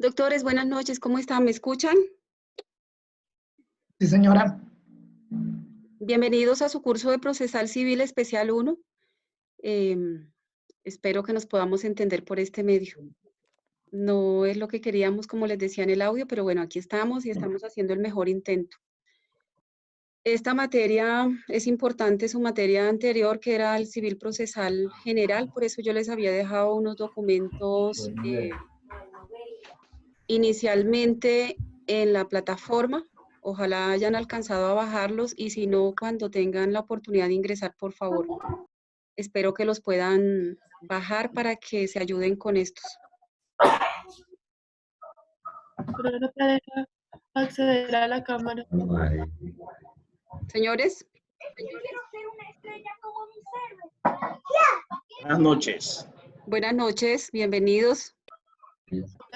Doctores, buenas noches, ¿cómo están? ¿Me escuchan? Sí, señora. Bienvenidos a su curso de Procesal Civil Especial 1. Espero que nos podamos entender por este medio. No es lo que queríamos, como les decía en el audio, pero bueno, aquí estamos y estamos haciendo el mejor intento. Esta materia es importante, su materia anterior, que era el Civil Procesal General, por eso yo les había dejado unos documentos inicialmente en la plataforma. Ojalá hayan alcanzado a bajarlos y si no, cuando tengan la oportunidad de ingresar, por favor. Espero que los puedan bajar para que se ayuden con estos. Pero no te deja acceder a la cámara. Señores, Buenas noches. buenas noches, bienvenidos.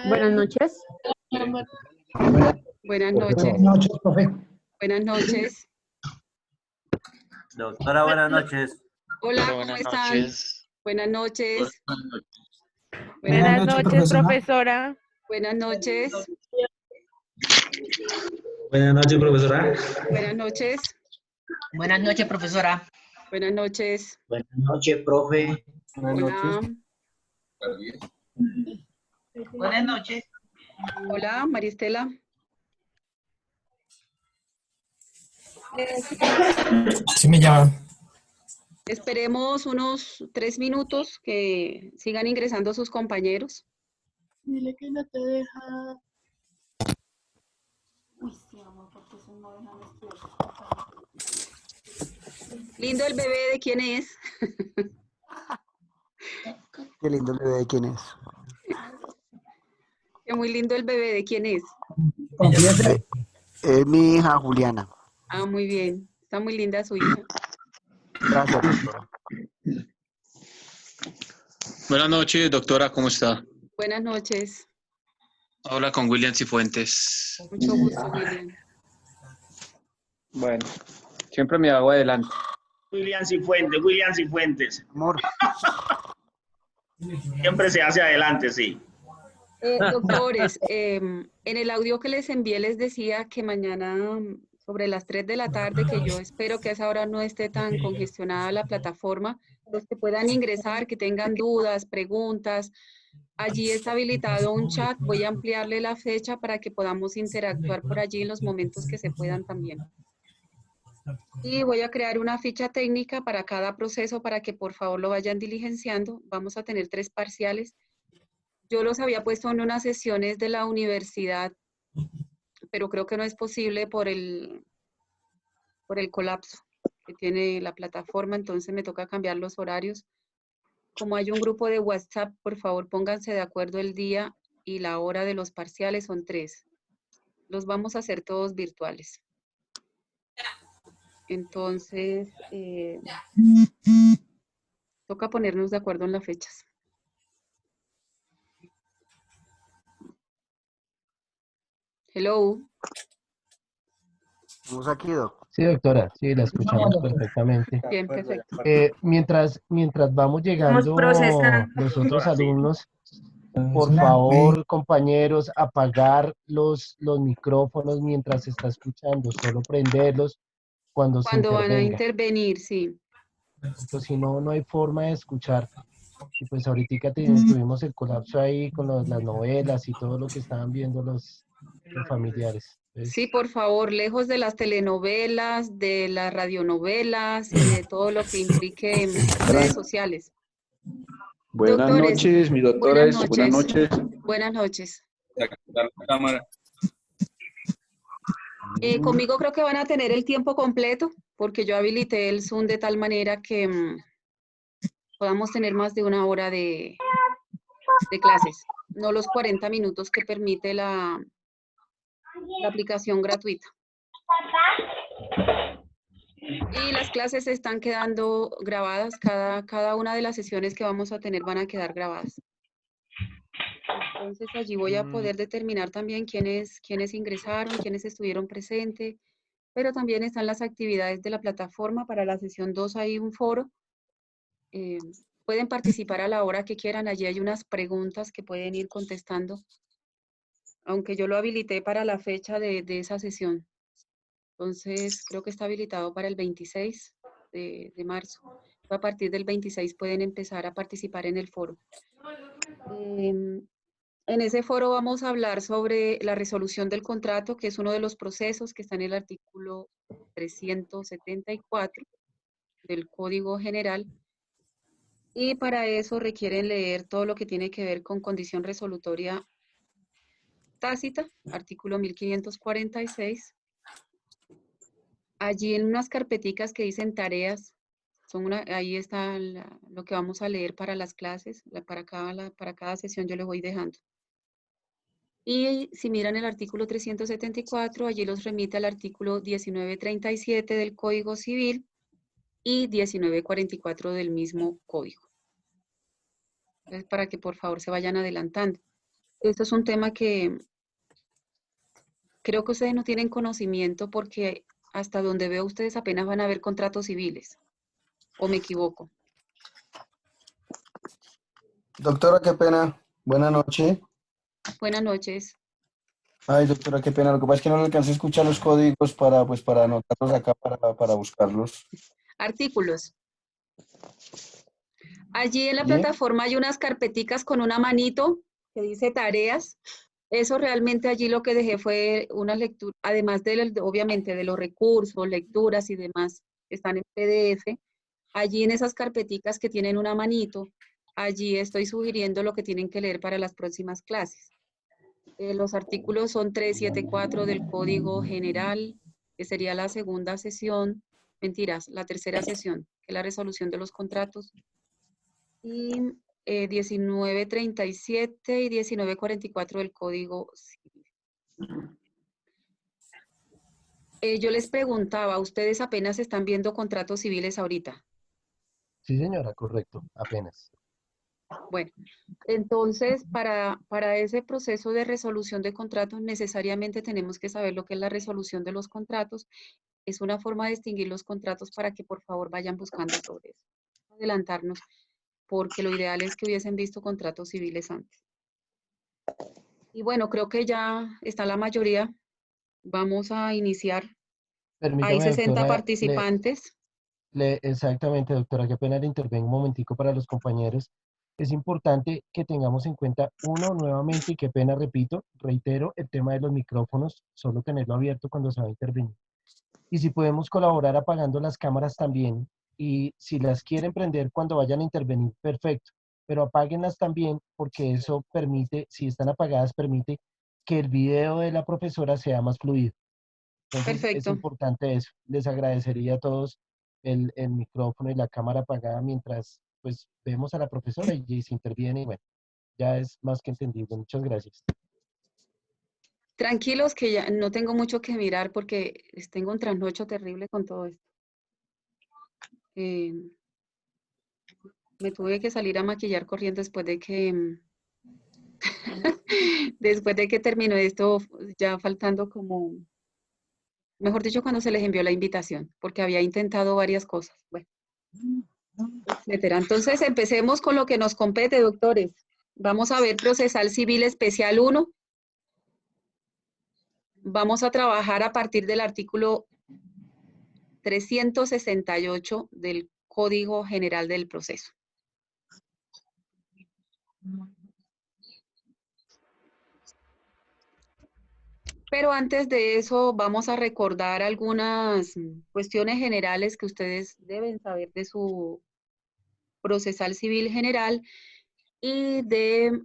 Buenas noches. Cámara. Buenas noches, Buenas noches, profe. buenas noches. Doctora, buenas noches. Hola, ¿cómo Buenas están? noches. Buenas noches. Buenas noches, profesora. Buenas noches. Buenas noches, profesora. Buenas noches. Buenas noches, profesora. Buenas noches. Buenas noches, profe. Hola. Buenas noches. Hola, María Estela. Sí me llaman. Esperemos unos 3 minutos que sigan ingresando sus compañeros. Dile que no te deja. Lindo el bebé, ¿de quién es? Qué lindo el bebé de quién es. Qué muy lindo el bebé, ¿de quién es? Confiese. Es mi hija Juliana. Ah, muy bien. Está muy linda su hija. Gracias, doctora. Buenas noches, doctora, ¿cómo está? Buenas noches. Habla con William Cifuentes. Mucho gusto, William. Bueno, siempre me hago adelante. William Cifuentes. Amor, Siempre se hace adelante, sí. Doctores, en el audio que les envié les decía que mañana sobre las 3 de la tarde, que yo espero que a esa hora no esté tan congestionada la plataforma, los que puedan ingresar, que tengan dudas, preguntas. Allí está habilitado un chat, voy a ampliarle la fecha para que podamos interactuar por allí en los momentos que se puedan también. Y voy a crear una ficha técnica para cada proceso para que por favor lo vayan diligenciando. Vamos a tener 3 parciales. Yo los había puesto en unas sesiones de la universidad, pero creo que no es posible por el colapso que tiene la plataforma, entonces me toca cambiar los horarios. Como hay un grupo de WhatsApp, por favor pónganse de acuerdo el día y la hora de los parciales, son 3. Los vamos a hacer todos virtuales. Entonces, toca ponernos de acuerdo en las fechas. Hello. estamos aquí, Doc. Sí, doctora, sí, la escuchamos perfectamente. Bien, perfecto. Mientras vamos llegando procesando. los otros Ahora sí. alumnos, por favor, compañeros, apagar los micrófonos mientras se está escuchando, solo prenderlos cuando se Cuando van a intervenga. intervenir, sí. Pues si no, no hay forma de escuchar. Y pues ahorita tuvimos el colapso ahí con las novelas y todo lo que estaban viendo los familiares. Entonces, Sí, por favor, lejos de las telenovelas, de las radionovelas y de todo lo que implique en redes sociales. Buenas Doctores, noches, mi doctora. Buenas noches. Buenas noches. La cámara. Conmigo creo que van a tener el tiempo completo porque yo habilité el Zoom de tal manera que podamos tener más de 1 hora de clases, no los 40 minutos que permite la aplicación gratuita. Y las clases están quedando grabadas, cada una de las sesiones que vamos a tener van a quedar grabadas. Entonces allí voy a poder determinar también quiénes ingresaron, quiénes estuvieron presentes, pero también están las actividades de la plataforma. Para la sesión 2 hay un foro. Pueden participar a la hora que quieran, allí hay unas preguntas que pueden ir contestando aunque yo lo habilité para la fecha de esa sesión. Entonces, creo que está habilitado para el 26 de marzo. A partir del 26 pueden empezar a participar en el foro. En ese foro vamos a hablar sobre la resolución del contrato, que es uno de los procesos que está en el artículo 374 del Código General. Y para eso requieren leer todo lo que tiene que ver con condición resolutoria tácita, artículo 1546. Allí en unas carpeticas que dicen tareas, ahí está lo que vamos a leer para las clases, para cada sesión yo les voy dejando. Y si miran el artículo 374, allí los remite al artículo 1937 del Código Civil y 1944 del mismo código. Entonces, para que por favor se vayan adelantando. Esto es un tema que creo que ustedes no tienen conocimiento porque hasta donde veo ustedes apenas van a ver contratos civiles. ¿O me equivoco? Doctora, qué pena. Buenas noches. Buenas noches. Ay, doctora, qué pena. Lo que pasa es que no le alcancé a escuchar los códigos para anotarlos acá, para buscarlos. Artículos. Allí en la ¿Sí? plataforma hay unas carpeticas con una manito que dice tareas. Eso realmente allí lo que dejé fue una lectura, además obviamente de los recursos, lecturas y demás que están en PDF. Allí en esas carpeticas que tienen una manito, allí estoy sugiriendo lo que tienen que leer para las próximas clases. Los artículos son 374 del Código General, que sería la segunda sesión, la tercera sesión, que es la resolución de los contratos, y 1937 y 1944 del Código Civil. Yo les preguntaba, ¿ustedes apenas están viendo contratos civiles ahorita? Sí, señora, correcto, apenas. Bueno, entonces para ese proceso de resolución de contratos necesariamente tenemos que saber lo que es la resolución de los contratos. Es una forma de distinguir los contratos para que por favor vayan buscando sobre eso. Adelantarnos, porque lo ideal es que hubiesen visto contratos civiles antes. Y bueno, creo que ya está la mayoría. Vamos a iniciar. Hay Permítame, 60 doctora, participantes. exactamente, doctora, qué pena le intervengo un momentico para los compañeros. Es importante que tengamos en cuenta, uno, nuevamente, y qué pena, reitero, el tema de los micrófonos, solo tenerlo abierto cuando se va a intervenir. Y si podemos colaborar apagando las cámaras también, y si las quieren prender cuando vayan a intervenir, perfecto, pero apáguenlas también porque eso permite, si están apagadas, permite que el video de la profesora sea más fluido. Entonces, es Perfecto. importante eso. Les agradecería a todos el micrófono y la cámara apagada mientras pues vemos a la profesora y se interviene y bueno, ya es más que entendido. Muchas gracias. Tranquilos que ya no tengo mucho que mirar porque tengo un trasnocho terrible con todo esto. Me tuve que salir a maquillar corriendo después de que después de que terminó esto, ya faltando como, mejor dicho, cuando se les envió la invitación, porque había intentado varias cosas. Bueno, etcétera. Entonces, empecemos con lo que nos compete, doctores. Vamos a ver Procesal Civil Especial 1. Vamos a trabajar a partir del artículo 368 del Código General del Proceso. Pero antes de eso, vamos a recordar algunas cuestiones generales que ustedes deben saber de su procesal civil general y de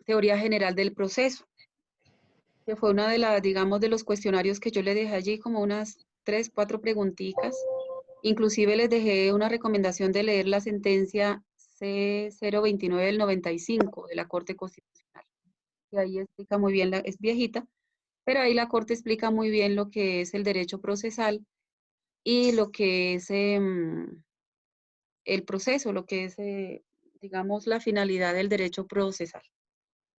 teoría general del proceso, que fue una de las, digamos, de los cuestionarios que yo le dejé allí, como unas 3, 4 preguntitas. Inclusive les dejé una recomendación de leer la sentencia C029 del 95 de la Corte Constitucional, que ahí explica muy bien, es viejita, pero ahí la Corte explica muy bien lo que es el derecho procesal y lo que es el proceso, lo que es, digamos, la finalidad del derecho procesal.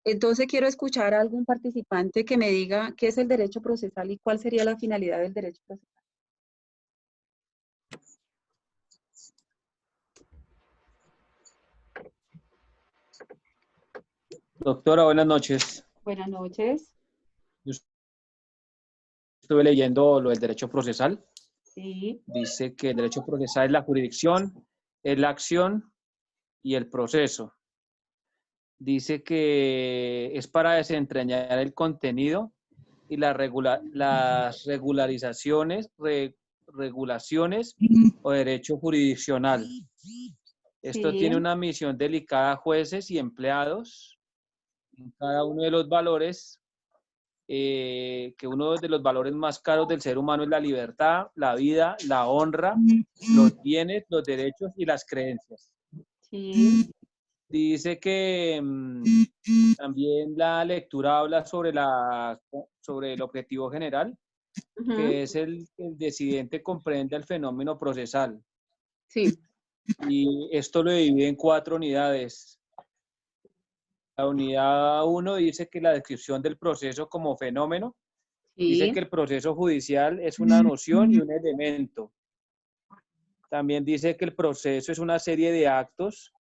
Entonces quiero escuchar a algún participante que me diga qué es el derecho procesal y cuál sería la finalidad del derecho procesal. Doctora, buenas noches. Buenas noches. estuve leyendo lo del derecho procesal. Sí. Dice que el derecho procesal es la jurisdicción, es la acción y el proceso. Dice que es para desentrañar el contenido y las regulaciones o derecho jurisdiccional. Esto Sí. tiene una misión delicada a jueces y empleados en cada uno de los valores, que uno de los valores más caros del ser humano es la libertad, la vida, la honra, los bienes, los derechos y las creencias. Sí. Dice que también la lectura habla sobre el objetivo general, que es el decidente comprende el fenómeno procesal. Sí. Y esto lo divide en 4 unidades. La unidad 1 dice que la descripción del proceso como fenómeno, dice que el proceso judicial es una noción y un elemento. También dice que el proceso es una serie de actos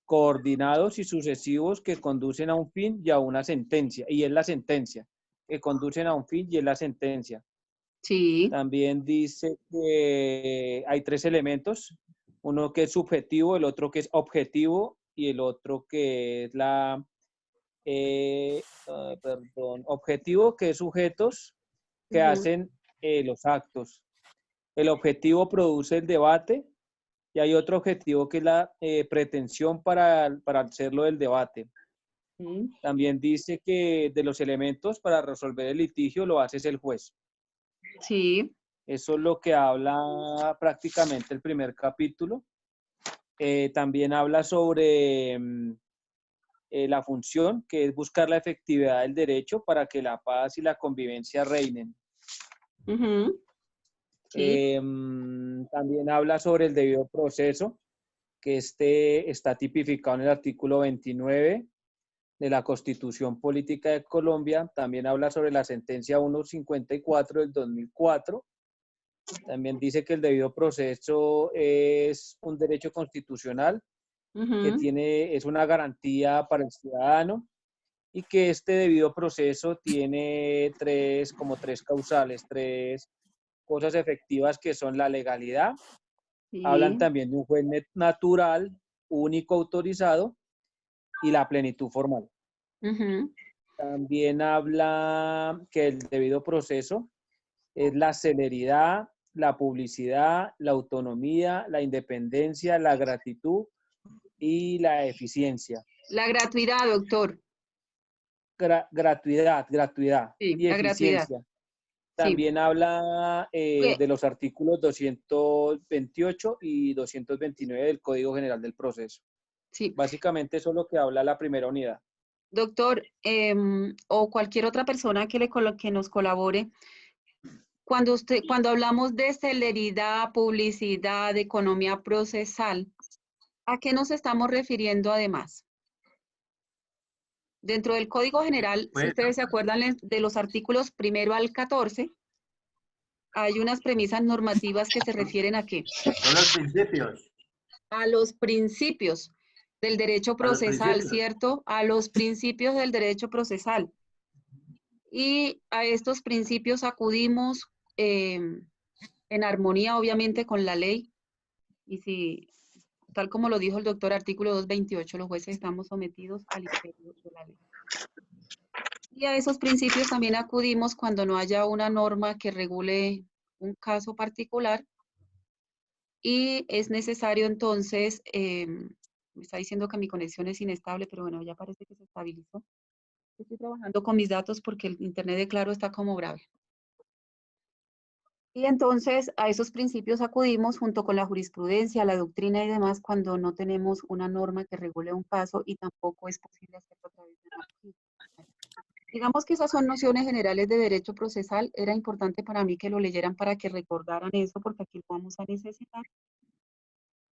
coordinados y sucesivos que conducen a un fin y a una sentencia, y es la sentencia, que conducen a un fin y es la sentencia. Sí. También dice que hay 3 elementos, uno que es subjetivo, el otro que es objetivo y el otro que es objetivo, que es sujetos que hacen los actos. El objetivo produce el debate y hay otro objetivo que es la pretensión para hacerlo del debate. También dice que de los elementos para resolver el litigio lo hace el juez. Sí. Eso es lo que habla prácticamente el primer capítulo. También habla sobre la función, que es buscar la efectividad del derecho para que la paz y la convivencia reinen. Sí. También habla sobre el debido proceso, que está tipificado en el artículo 29 de la Constitución Política de Colombia. También habla sobre la sentencia 154 del 2004. También dice que el debido proceso es un derecho constitucional que es una garantía para el ciudadano y que este debido proceso tiene tres causales, 3 cosas efectivas que son la legalidad. Sí. Hablan también de un juez natural, único autorizado y la plenitud formal. También habla que el debido proceso es la celeridad, la publicidad, la autonomía, la independencia, la gratitud y la eficiencia. La gratuidad, doctor. Gratuidad Sí, y la gratuidad. eficiencia. También habla de los artículos 228 y 229 del Código General del Proceso. Sí. Básicamente eso es lo que habla la primera unidad. Doctor, o cualquier otra persona que nos colabore, cuando hablamos de celeridad, publicidad, de economía procesal, ¿a qué nos estamos refiriendo además? Dentro del Código General, si ustedes se acuerdan de los artículos 1 al 14, hay unas premisas normativas que se refieren ¿a qué? Son los principios. A los principios del derecho procesal, ¿cierto? A los principios del derecho procesal. Y a estos principios acudimos en armonía, obviamente, con la ley. Y si, tal como lo dijo el doctor, artículo 228, los jueces estamos sometidos al imperio de la ley. Y a esos principios también acudimos cuando no haya una norma que regule un caso particular. Y es necesario entonces, me está diciendo que mi conexión es inestable, pero bueno, ya parece que se estabilizó. Estoy trabajando con mis datos porque el internet de Claro está como grave. Y entonces a esos principios acudimos junto con la jurisprudencia, la doctrina y demás cuando no tenemos una norma que regule un caso y tampoco es posible hacerlo a través de una ley. Digamos que esas son nociones generales de derecho procesal. Era importante para mí que lo leyeran para que recordaran eso porque aquí lo vamos a necesitar.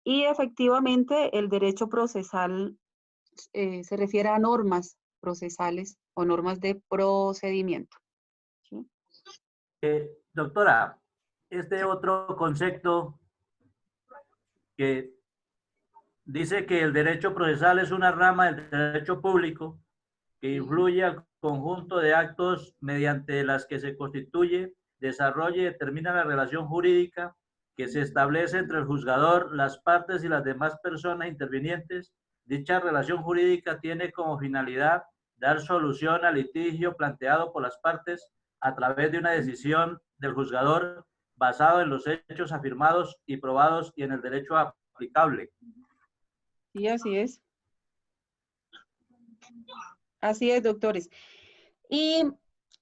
Y efectivamente el derecho procesal se refiere a normas procesales o normas de procedimiento. ¿Sí? Doctora, este otro concepto que dice que el derecho procesal es una rama del derecho público que influye al conjunto de actos mediante las que se constituye, desarrolla y determina la relación jurídica que se establece entre el juzgador, las partes y las demás personas intervinientes. Dicha relación jurídica tiene como finalidad dar solución al litigio planteado por las partes a través de una decisión del juzgador basado en los hechos afirmados y probados y en el derecho aplicable. Sí, así es. Así es, doctores. Y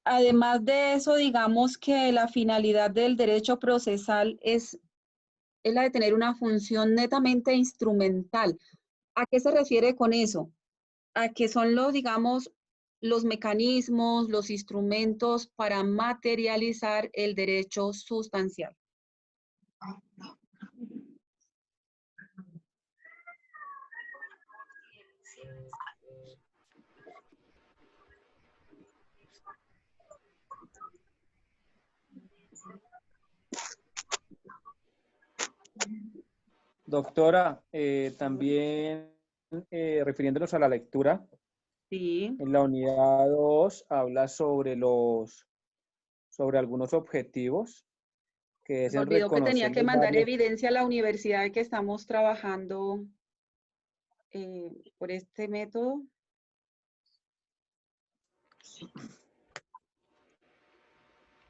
además de eso, digamos que la finalidad del derecho procesal es la de tener una función netamente instrumental. ¿A qué se refiere con eso? A que son los, digamos, los mecanismos, los instrumentos para materializar el derecho sustancial. Doctora, también refiriéndonos a la lectura, sí. En la unidad 2 habla sobre algunos objetivos que es Me el olvidó que tenía reconocer que los mandar varios. evidencia a la universidad de que estamos trabajando por este método.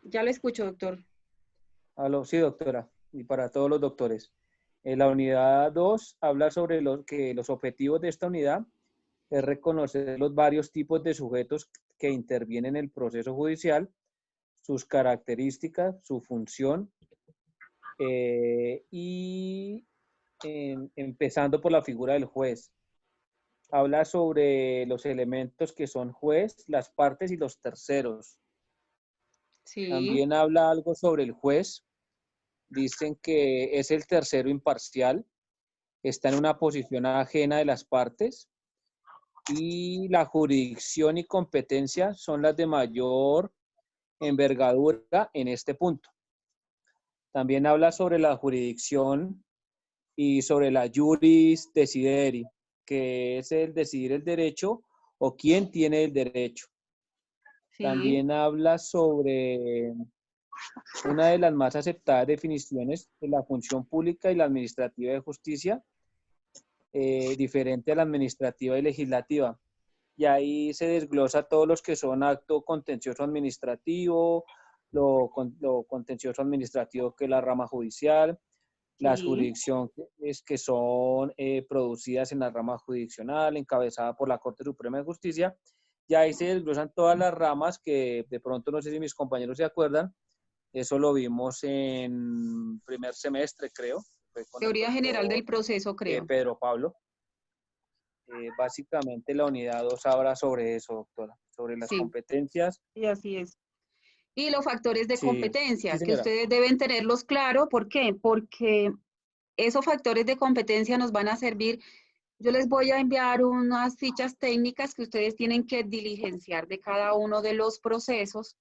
Ya lo escucho, doctor. Aló, sí, doctora, y para todos los doctores. En la unidad 2 habla sobre los objetivos de esta unidad es reconocer los varios tipos de sujetos que intervienen en el proceso judicial, sus características, su función, y empezando por la figura del juez. Habla sobre los elementos que son juez, las partes y los terceros. Sí. También habla algo sobre el juez. Dicen que es el tercero imparcial, está en una posición ajena de las partes y la jurisdicción y competencia son las de mayor envergadura en este punto. También habla sobre la jurisdicción y sobre la juris decideri, que es el decidir el derecho o quién tiene el derecho. Sí. También habla sobre una de las más aceptadas definiciones de la función pública y la administrativa de justicia, diferente a la administrativa y legislativa. Y ahí se desglosa todos los que son acto contencioso administrativo, lo contencioso administrativo que es la rama judicial, las jurisdicciones que son producidas en la rama jurisdiccional, encabezada por la Corte Suprema de Justicia. Y ahí se desglosan todas las ramas que de pronto no sé si mis compañeros se acuerdan. Eso lo vimos en primer semestre, creo. Teoría general del proceso, creo. Pedro Pablo. Básicamente la unidad 2 habla sobre eso, doctora, sobre las competencias. Sí, así es. Y los factores de competencia, sí, que ustedes deben tenerlos claro. ¿Por qué? Porque esos factores de competencia nos van a servir. Yo les voy a enviar unas fichas técnicas que ustedes tienen que diligenciar de cada uno de los procesos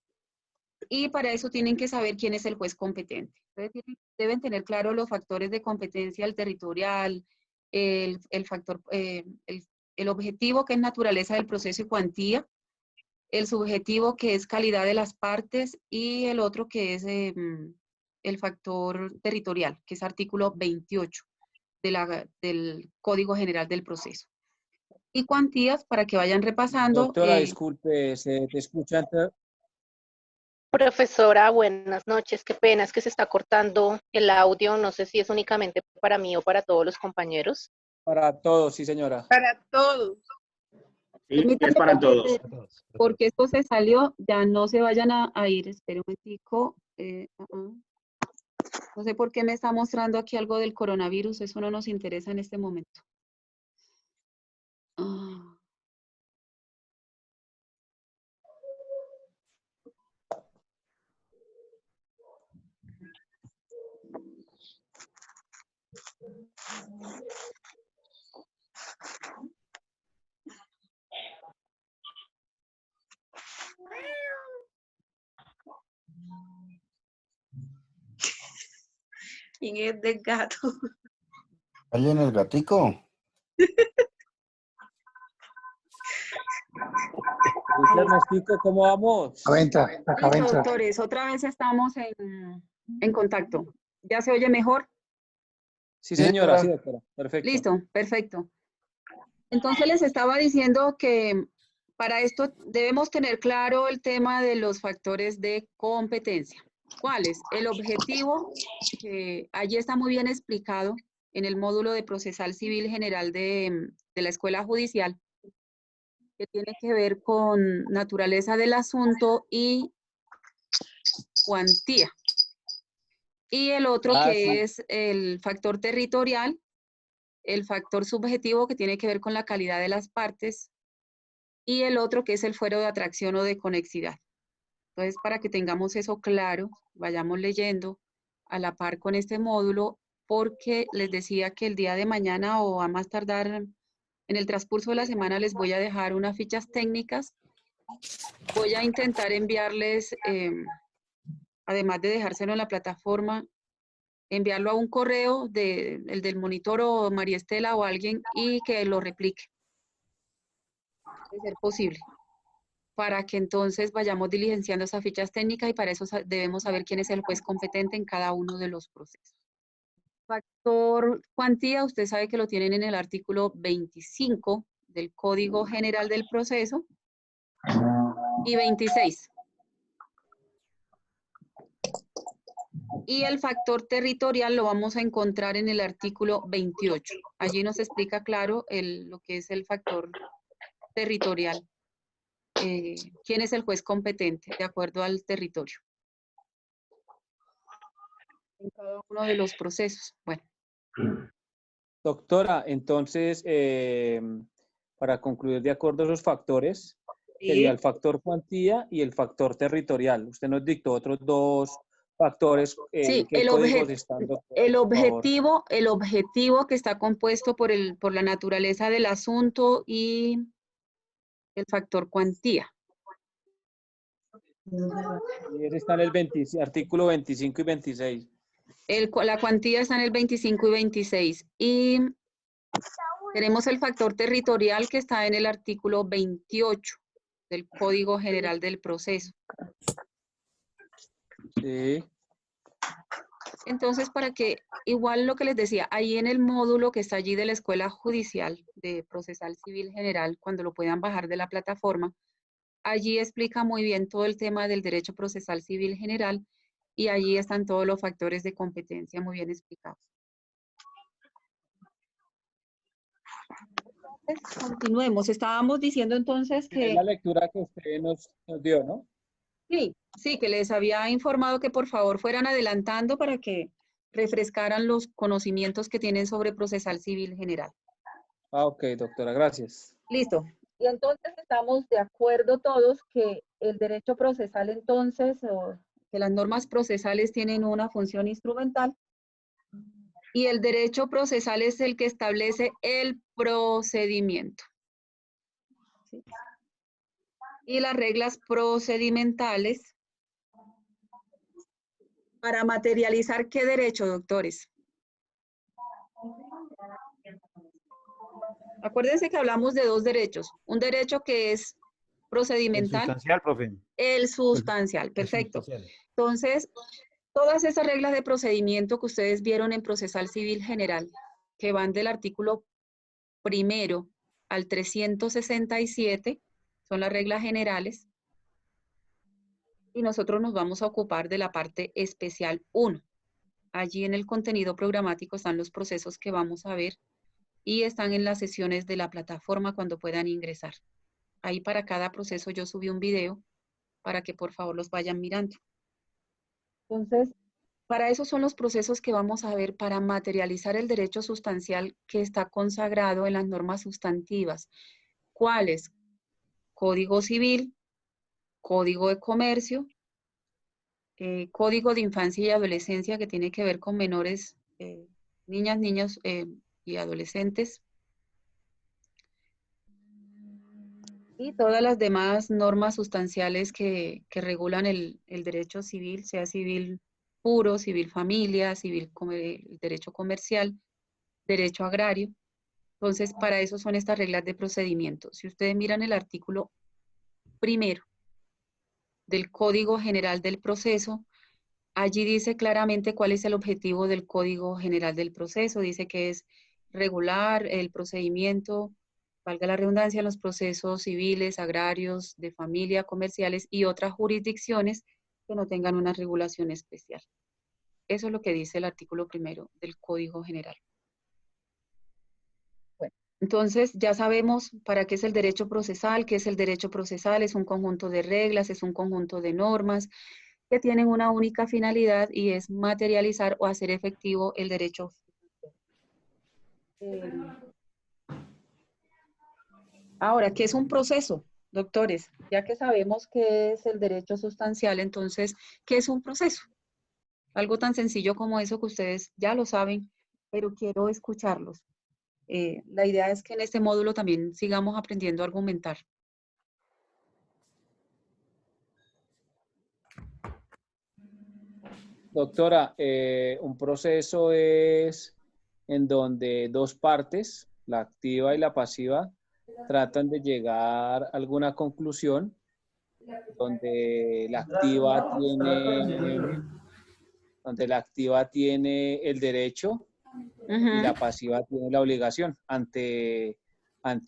y para eso tienen que saber quién es el juez competente. Ustedes deben tener claro los factores de competencia, el territorial, el factor, el objetivo que es naturaleza del proceso y cuantía, el subjetivo que es calidad de las partes y el otro que es el factor territorial, que es artículo 28 del Código General del Proceso. Y cuantías para que vayan repasando. Doctora, disculpe, se te escucha. Profesora, buenas noches. Qué pena, es que se está cortando el audio. No sé si es únicamente para mí o para todos los compañeros. Para todos, sí, señora. Para todos. Sí, es para todos. Porque esto se salió, ya no se vayan a ir. Esperen un momentico. No sé por qué me está mostrando aquí algo del coronavirus. Eso no nos interesa en este momento. ¿Quién es del gato? ¿Alguien el gatico? Luis Ernestico, ¿cómo vamos? Listo, doctores, otra vez estamos en contacto. ¿Ya se oye mejor? Sí, señora, sí, doctora. Perfecto. Listo, perfecto. Entonces les estaba diciendo que para esto debemos tener claro el tema de los factores de competencia. ¿Cuál es? El objetivo, que allí está muy bien explicado en el módulo de procesal civil general de la Escuela Judicial, que tiene que ver con naturaleza del asunto y cuantía. Y el otro que es el factor territorial, el factor subjetivo que tiene que ver con la calidad de las partes, y el otro que es el fuero de atracción o de conexidad. Entonces, para que tengamos eso claro, vayamos leyendo a la par con este módulo, porque les decía que el día de mañana o a más tardar en el transcurso de la semana les voy a dejar unas fichas técnicas. Voy a intentar enviarles, además de dejárselo en la plataforma, enviarlo a un correo el del monitor o María Estela o alguien y que lo replique. De ser posible. Para que entonces vayamos diligenciando esas fichas técnicas y para eso debemos saber quién es el juez competente en cada uno de los procesos. Factor cuantía, usted sabe que lo tienen en el artículo 25 del Código General del Proceso y 26. Y el factor territorial lo vamos a encontrar en el artículo 28. Allí nos explica claro lo que es el factor territorial. ¿Quién es el juez competente de acuerdo al territorio? En cada uno de los procesos. Bueno. Doctora, entonces, para concluir de acuerdo a esos factores, Sí. sería el factor cuantía y el factor territorial. Usted nos dictó otros dos factores. Sí, ¿Qué códigos están, doctora, el por favor? objetivo que está compuesto por la naturaleza del asunto y el factor cuantía. Y ese está en el artículo 25 y 26. La cuantía está en el 25 y 26. Y tenemos el factor territorial que está en el artículo 28 del Código General del Proceso. Sí. Entonces, para que, igual lo que les decía, ahí en el módulo que está allí de la Escuela Judicial de Procesal Civil General, cuando lo puedan bajar de la plataforma, allí explica muy bien todo el tema del derecho procesal civil general y allí están todos los factores de competencia muy bien explicados. Entonces, continuemos. Estábamos diciendo entonces que... Es la lectura que usted nos dio, ¿no? Sí, que les había informado que por favor fueran adelantando para que refrescaran los conocimientos que tienen sobre procesal civil general. Ah, ok, doctora, gracias. Listo. Y entonces estamos de acuerdo todos que el derecho procesal entonces, o que las normas procesales tienen una función instrumental y el derecho procesal es el que establece el procedimiento. ¿Sí? Y las reglas procedimentales para materializar ¿qué derecho, doctores? Acuérdense que hablamos de dos derechos. Un derecho que es procedimental. El sustancial, profe. El sustancial, perfecto. Entonces, todas esas reglas de procedimiento que ustedes vieron en procesal civil general, que van del artículo 1 al 367, son las reglas generales. Y nosotros nos vamos a ocupar de la parte especial 1. Allí en el contenido programático están los procesos que vamos a ver y están en las sesiones de la plataforma cuando puedan ingresar. Ahí para cada proceso yo subí un video para que por favor los vayan mirando. Entonces, para eso son los procesos que vamos a ver para materializar el derecho sustancial que está consagrado en las normas sustantivas. ¿Cuáles? Código Civil, Código de Comercio, Código de Infancia y Adolescencia que tiene que ver con menores, niñas, niños y adolescentes. Y todas las demás normas sustanciales que regulan el derecho civil, sea civil puro, civil familia, el derecho comercial, derecho agrario. Entonces, para eso son estas reglas de procedimiento. Si ustedes miran el artículo primero del Código General del Proceso, allí dice claramente cuál es el objetivo del Código General del Proceso. Dice que es regular el procedimiento, valga la redundancia, en los procesos civiles, agrarios, de familia, comerciales y otras jurisdicciones que no tengan una regulación especial. Eso es lo que dice el artículo primero del Código General. Bueno, entonces ya sabemos para qué es el derecho procesal. ¿Qué es el derecho procesal? Es un conjunto de reglas, es un conjunto de normas que tienen una única finalidad y es materializar o hacer efectivo el derecho. Ahora, ¿qué es un proceso, doctores? Ya que sabemos qué es el derecho sustancial, entonces, ¿qué es un proceso? Algo tan sencillo como eso que ustedes ya lo saben, pero quiero escucharlos. La idea es que en este módulo también sigamos aprendiendo a argumentar. Doctora, un proceso es en donde dos partes, la activa y la pasiva, tratan de llegar a alguna conclusión donde la activa tiene el derecho y la pasiva tiene la obligación ante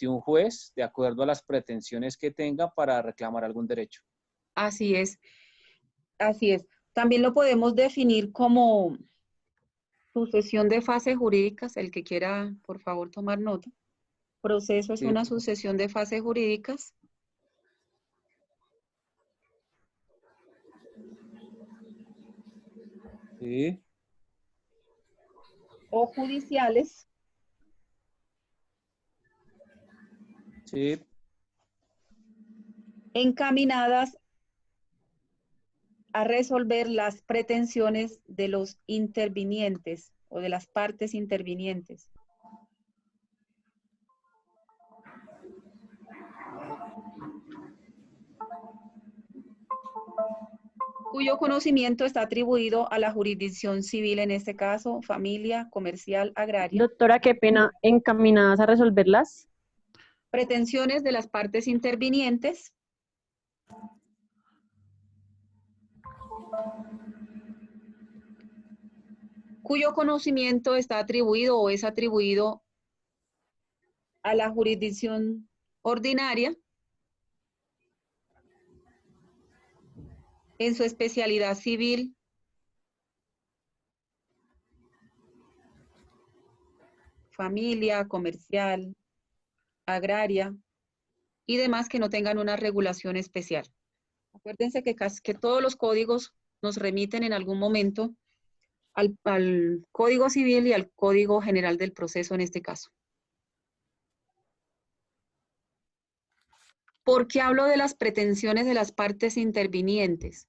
un juez de acuerdo a las pretensiones que tenga para reclamar algún derecho. Así es, así es. También lo podemos definir como sucesión de fases jurídicas. El que quiera, por favor, tomar nota. Proceso es una sucesión de fases jurídicas. Sí. O judiciales. Sí. Encaminadas a resolver las pretensiones de los intervinientes o de las partes intervinientes. Cuyo conocimiento está atribuido a la jurisdicción civil, en este caso, familia, comercial, agraria. Doctora, qué pena, encaminadas a resolverlas. Pretensiones de las partes intervinientes. Cuyo conocimiento está atribuido o es atribuido a la jurisdicción ordinaria en su especialidad civil, familia, comercial, agraria y demás que no tengan una regulación especial. Acuérdense que todos los códigos nos remiten en algún momento al Código Civil y al Código General del Proceso en este caso. ¿Por qué hablo de las pretensiones de las partes intervinientes?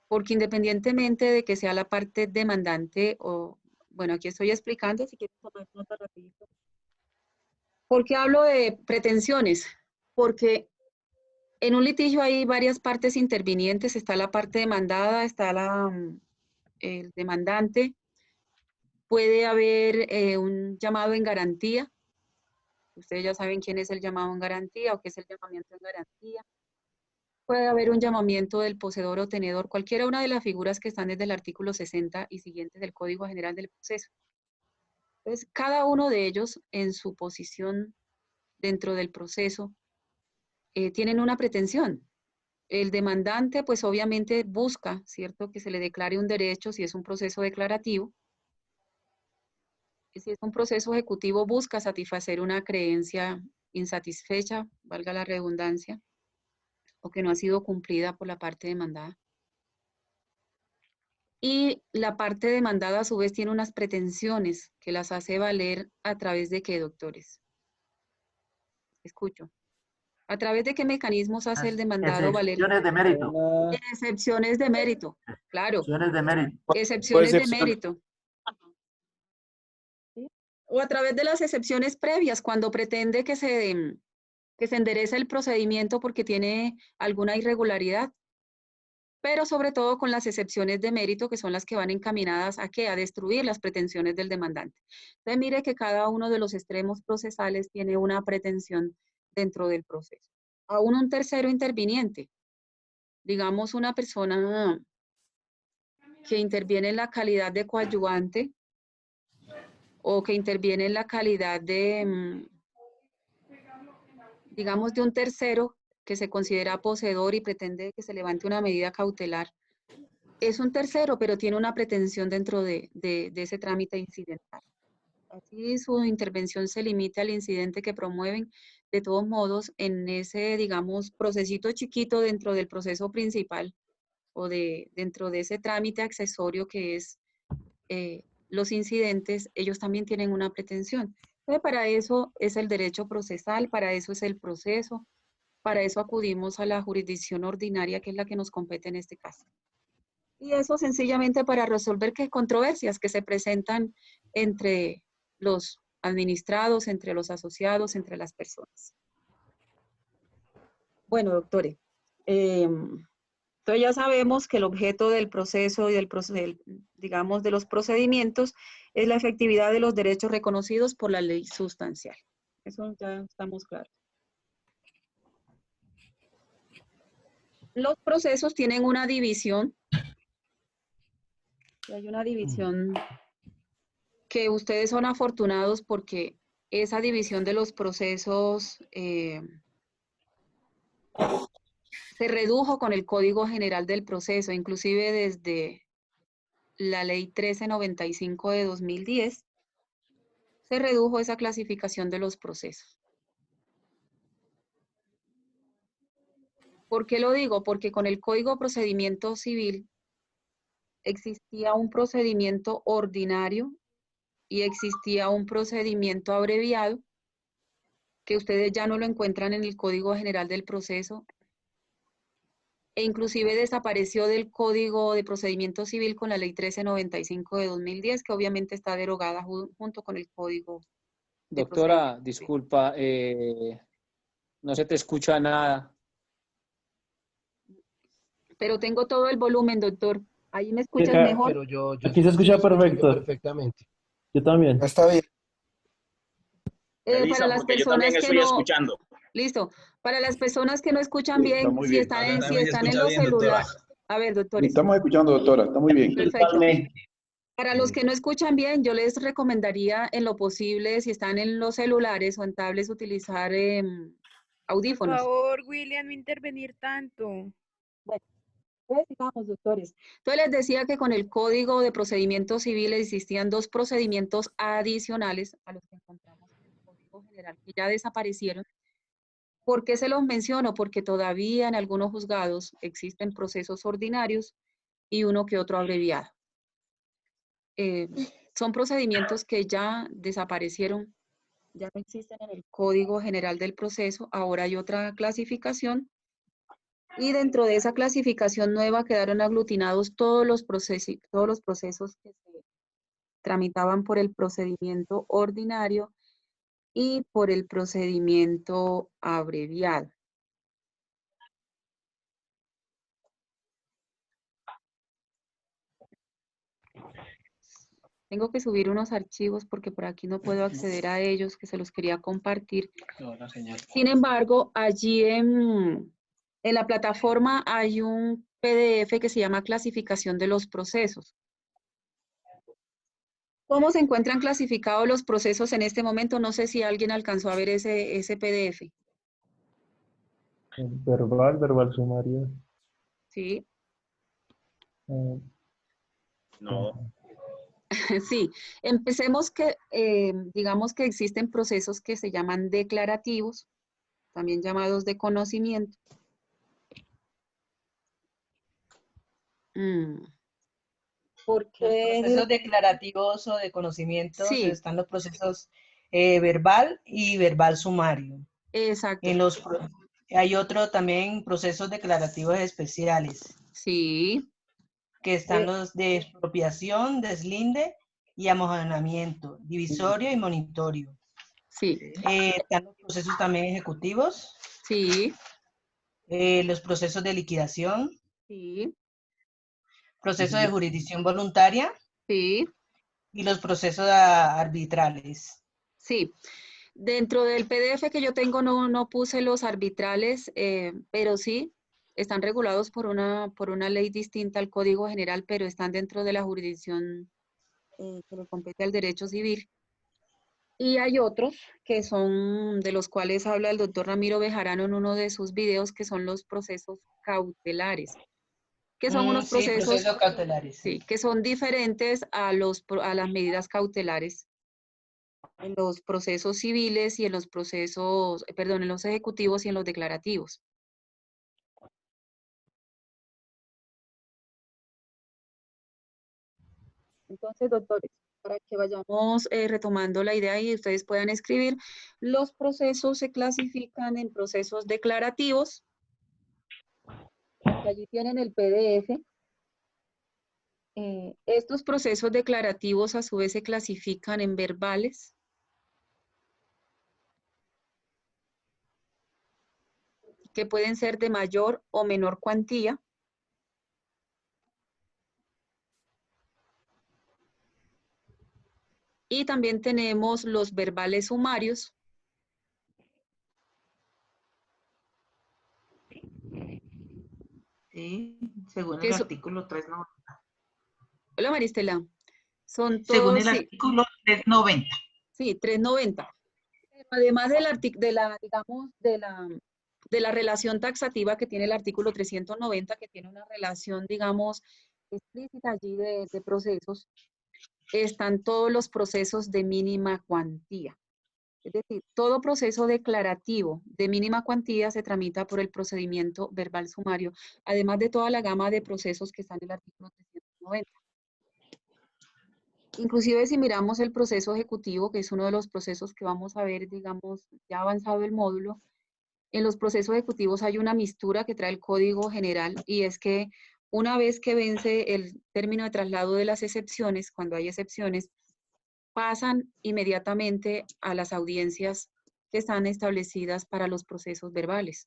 Porque independientemente de que sea la parte demandante o, bueno, aquí estoy explicando, si quieres tomar nota rapidito. ¿Por qué hablo de pretensiones? Porque en un litigio hay varias partes intervinientes, está la parte demandada, está el demandante, puede haber un llamado en garantía. Ustedes ya saben quién es el llamado en garantía o qué es el llamamiento en garantía. Puede haber un llamamiento del poseedor o tenedor, cualquiera una de las figuras que están desde el artículo 60 y siguientes del Código General del Proceso. Entonces, cada uno de ellos en su posición dentro del proceso tienen una pretensión. El demandante, pues obviamente busca, ¿cierto?, que se le declare un derecho si es un proceso declarativo. Y si es un proceso ejecutivo, busca satisfacer una creencia insatisfecha, valga la redundancia, o que no ha sido cumplida por la parte demandada. Y la parte demandada a su vez tiene unas pretensiones que las hace valer a través de qué, doctores. Escucho. ¿A través de qué mecanismos hace el demandado valer? Excepciones de mérito. Excepciones de mérito, claro. Excepciones de mérito. Excepciones de mérito. ¿Sí? O a través de las excepciones previas, cuando pretende que se enderece el procedimiento porque tiene alguna irregularidad. Pero sobre todo con las excepciones de mérito, que son las que van encaminadas ¿a qué? A destruir las pretensiones del demandante. Entonces mire que cada uno de los extremos procesales tiene una pretensión dentro del proceso. aún un tercero interviniente. Digamos, una persona que interviene en la calidad de coadyuvante o que interviene en la calidad de, digamos, de un tercero que se considera poseedor y pretende que se levante una medida cautelar. Es un tercero, pero tiene una pretensión dentro de ese trámite incidental. Así su intervención se limite al incidente que promueven, de todos modos, en ese, digamos, procesito chiquito dentro del proceso principal o dentro de ese trámite accesorio que es los incidentes, ellos también tienen una pretensión. Entonces, para eso es el derecho procesal, para eso es el proceso, para eso acudimos a la jurisdicción ordinaria, que es la que nos compete en este caso. Y eso sencillamente para resolver qué controversias que se presentan entre los administrados, entre los asociados, entre las personas. Bueno, doctores, entonces ya sabemos que el objeto del proceso y digamos, de los procedimientos es la efectividad de los derechos reconocidos por la ley sustancial. Eso ya estamos claros. Los procesos tienen una división. Hay una división que ustedes son afortunados porque esa división de los procesos se redujo con el Código General del Proceso, inclusive desde la Ley 1395 de 2010, se redujo esa clasificación de los procesos. ¿Por qué lo digo? Porque con el Código de Procedimiento Civil existía un procedimiento ordinario y existía un procedimiento abreviado que ustedes ya no lo encuentran en el Código General del Proceso e inclusive desapareció del Código de Procedimiento Civil con la Ley 1395 de 2010, que obviamente está derogada junto con el Código. Doctora, disculpa, no se te escucha nada. Pero tengo todo el volumen, doctor. Ahí me escuchas mejor. Pero yo Aquí se escucha perfecto. Perfectamente. Yo también. Está bien. Para las porque yo también personas que estoy no... escuchando. Listo. Para las personas que no escuchan bien, si están en los celulares. A ver, doctores. Estamos escuchando, doctora, está muy bien. Perfecto. Para los que no escuchan bien, yo les recomendaría en lo posible, si están en los celulares o en tablets, utilizar audífonos. Por favor, William, no intervenir tanto. Bueno, pues sigamos, doctores. Entonces les decía que con el Código de Procedimientos Civiles existían dos procedimientos adicionales a los que encontramos en el Código General, que ya desaparecieron. ¿Por qué se los menciono? Porque todavía en algunos juzgados existen procesos ordinarios y uno que otro abreviado. Son procedimientos que ya desaparecieron, ya no existen en el Código General del Proceso, ahora hay otra clasificación y dentro de esa clasificación nueva quedaron aglutinados todos los procesos que se tramitaban por el procedimiento ordinario y por el procedimiento abreviado. Tengo que subir unos archivos porque por aquí no puedo acceder a ellos, que se los quería compartir. Sin embargo, allí en la plataforma hay un PDF que se llama Clasificación de los Procesos. ¿Cómo se encuentran clasificados los procesos en este momento? No sé si alguien alcanzó a ver ese PDF. Verbal sumario. Sí. No. Sí, empecemos que, digamos que existen procesos que se llaman declarativos, también llamados de conocimiento. Porque los procesos declarativos o de conocimiento, Sí. están los procesos verbal y verbal sumario. Exacto. Hay otro también, procesos declarativos especiales. Sí. Que están los de expropiación, deslinde y amojonamiento, divisorio y monitorio. Sí. Están los procesos también ejecutivos. Sí. Los procesos de liquidación. Sí. Proceso de jurisdicción voluntaria. Sí. Y los procesos arbitrales. Sí. Dentro del PDF que yo tengo no puse los arbitrales, pero sí están regulados por una ley distinta al Código General, pero están dentro de la jurisdicción que le compete al derecho civil. Y hay otros que son, de los cuales habla el doctor Ramiro Bejarano en uno de sus videos, que son los procesos cautelares, que son unos Sí, procesos, procesos cautelares. sí, que son diferentes a las medidas cautelares en los procesos civiles y en los procesos, perdón, en los ejecutivos y en los declarativos. Entonces, doctores, para que vayamos retomando la idea y ustedes puedan escribir, los procesos se clasifican en procesos declarativos, que allí tienen el PDF. Estos procesos declarativos a su vez se clasifican en verbales, que pueden ser de mayor o menor cuantía. Y también tenemos los verbales sumarios. Sí, según que el so- artículo 390. Hola Maristela. Son Según todos, el sí, artículo 390. sí, 390. Además digamos, de la relación taxativa que tiene el artículo 390, que tiene una relación, digamos, explícita allí de procesos, están todos los procesos de mínima cuantía. Es decir, todo proceso declarativo de mínima cuantía se tramita por el procedimiento verbal sumario, además de toda la gama de procesos que están en el artículo 390. Inclusive si miramos el proceso ejecutivo, que es uno de los procesos que vamos a ver, digamos, ya avanzado el módulo, en los procesos ejecutivos hay una mistura que trae el Código General y es que una vez que vence el término de traslado de las excepciones, cuando hay excepciones, pasan inmediatamente a las audiencias que están establecidas para los procesos verbales.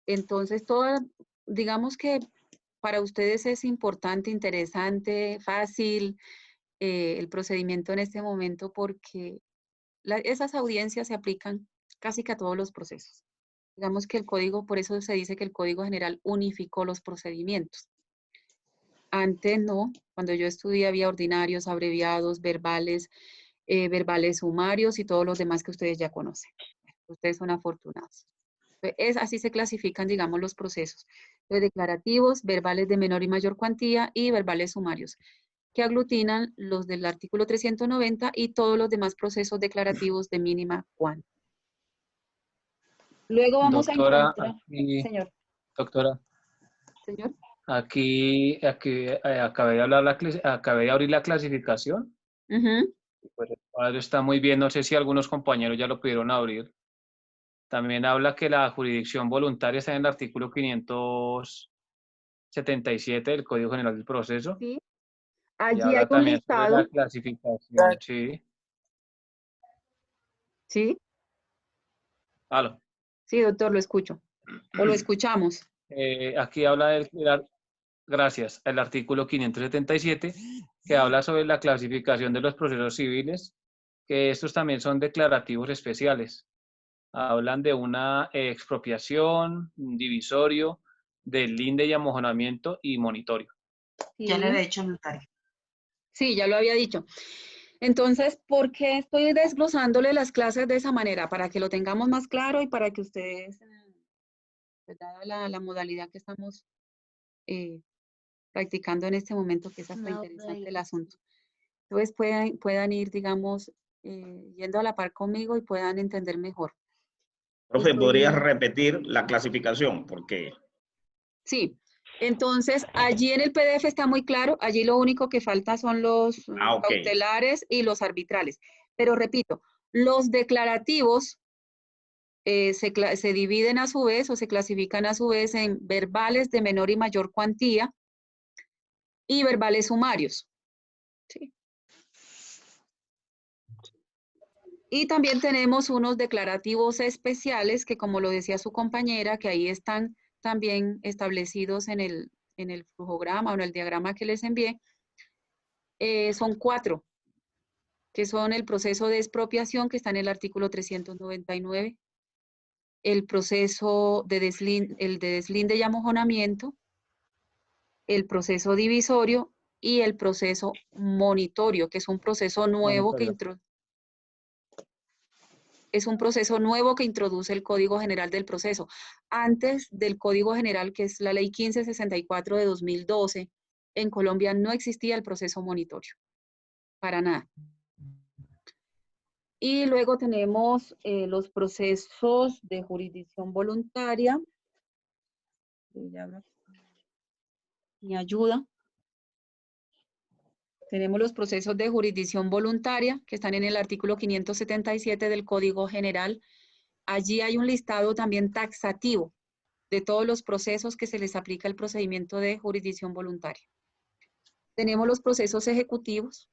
Entonces, digamos que para ustedes es importante, interesante, fácil el procedimiento en este momento porque esas audiencias se aplican casi que a todos los procesos. Digamos que el código, por eso se dice que el Código General unificó los procedimientos. Antes no, cuando yo estudié había ordinarios, abreviados, verbales, verbales sumarios y todos los demás que ustedes ya conocen. Ustedes son afortunados. Así se clasifican, digamos, los procesos. Los declarativos, verbales de menor y mayor cuantía y verbales sumarios, que aglutinan los del artículo 390 y todos los demás procesos declarativos de mínima cuantía. Luego vamos Doctora, a encontrar, aquí, señor. doctora, Señor. aquí acabé de acabé de abrir la clasificación. Pues el cuadro está muy bien, no sé si algunos compañeros ya lo pudieron abrir. También habla que la jurisdicción voluntaria está en el artículo 577 del Código General del Proceso. Sí. Y Allí hay habla un también sobre listado. la clasificación, sí. ¿Sí? Aló. Sí, doctor, lo escucho. O lo escuchamos. Aquí habla gracias, el artículo 577, que habla sobre la clasificación de los procesos civiles, que estos también son declarativos especiales. Hablan de una expropiación, un divisorio, deslinde y amojonamiento y monitorio. Ya le había dicho el notario. Sí, ya lo había dicho. Entonces, ¿por qué estoy desglosándole las clases de esa manera? Para que lo tengamos más claro y para que ustedes, pues, dada la modalidad que estamos practicando en este momento, que es hasta interesante el asunto. Entonces puedan ir, digamos, yendo a la par conmigo y puedan entender mejor. Profe, ¿podrías repetir la clasificación? Porque... Sí, entonces allí en el PDF está muy claro, allí lo único que falta son los cautelares y los arbitrales. Pero repito, los declarativos se dividen a su vez o se clasifican a su vez en verbales de menor y mayor cuantía y verbales sumarios. Sí. Y también tenemos unos declarativos especiales que, como lo decía su compañera, que ahí están también establecidos en el flujograma o en el diagrama que les envié. Son 4, que son el proceso de expropiación, que está en el artículo 399, el proceso de deslinde y amojonamiento, el proceso divisorio y el proceso monitorio, que es un proceso nuevo que introduce el Código General del Proceso. Antes del Código General, que es la Ley 1564 de 2012, en Colombia no existía el proceso monitorio, para nada. Y luego tenemos los procesos de jurisdicción voluntaria. Me ayuda. Tenemos los procesos de jurisdicción voluntaria, que están en el artículo 577 del Código General. Allí hay un listado también taxativo de todos los procesos que se les aplica el procedimiento de jurisdicción voluntaria. Tenemos los procesos ejecutivos,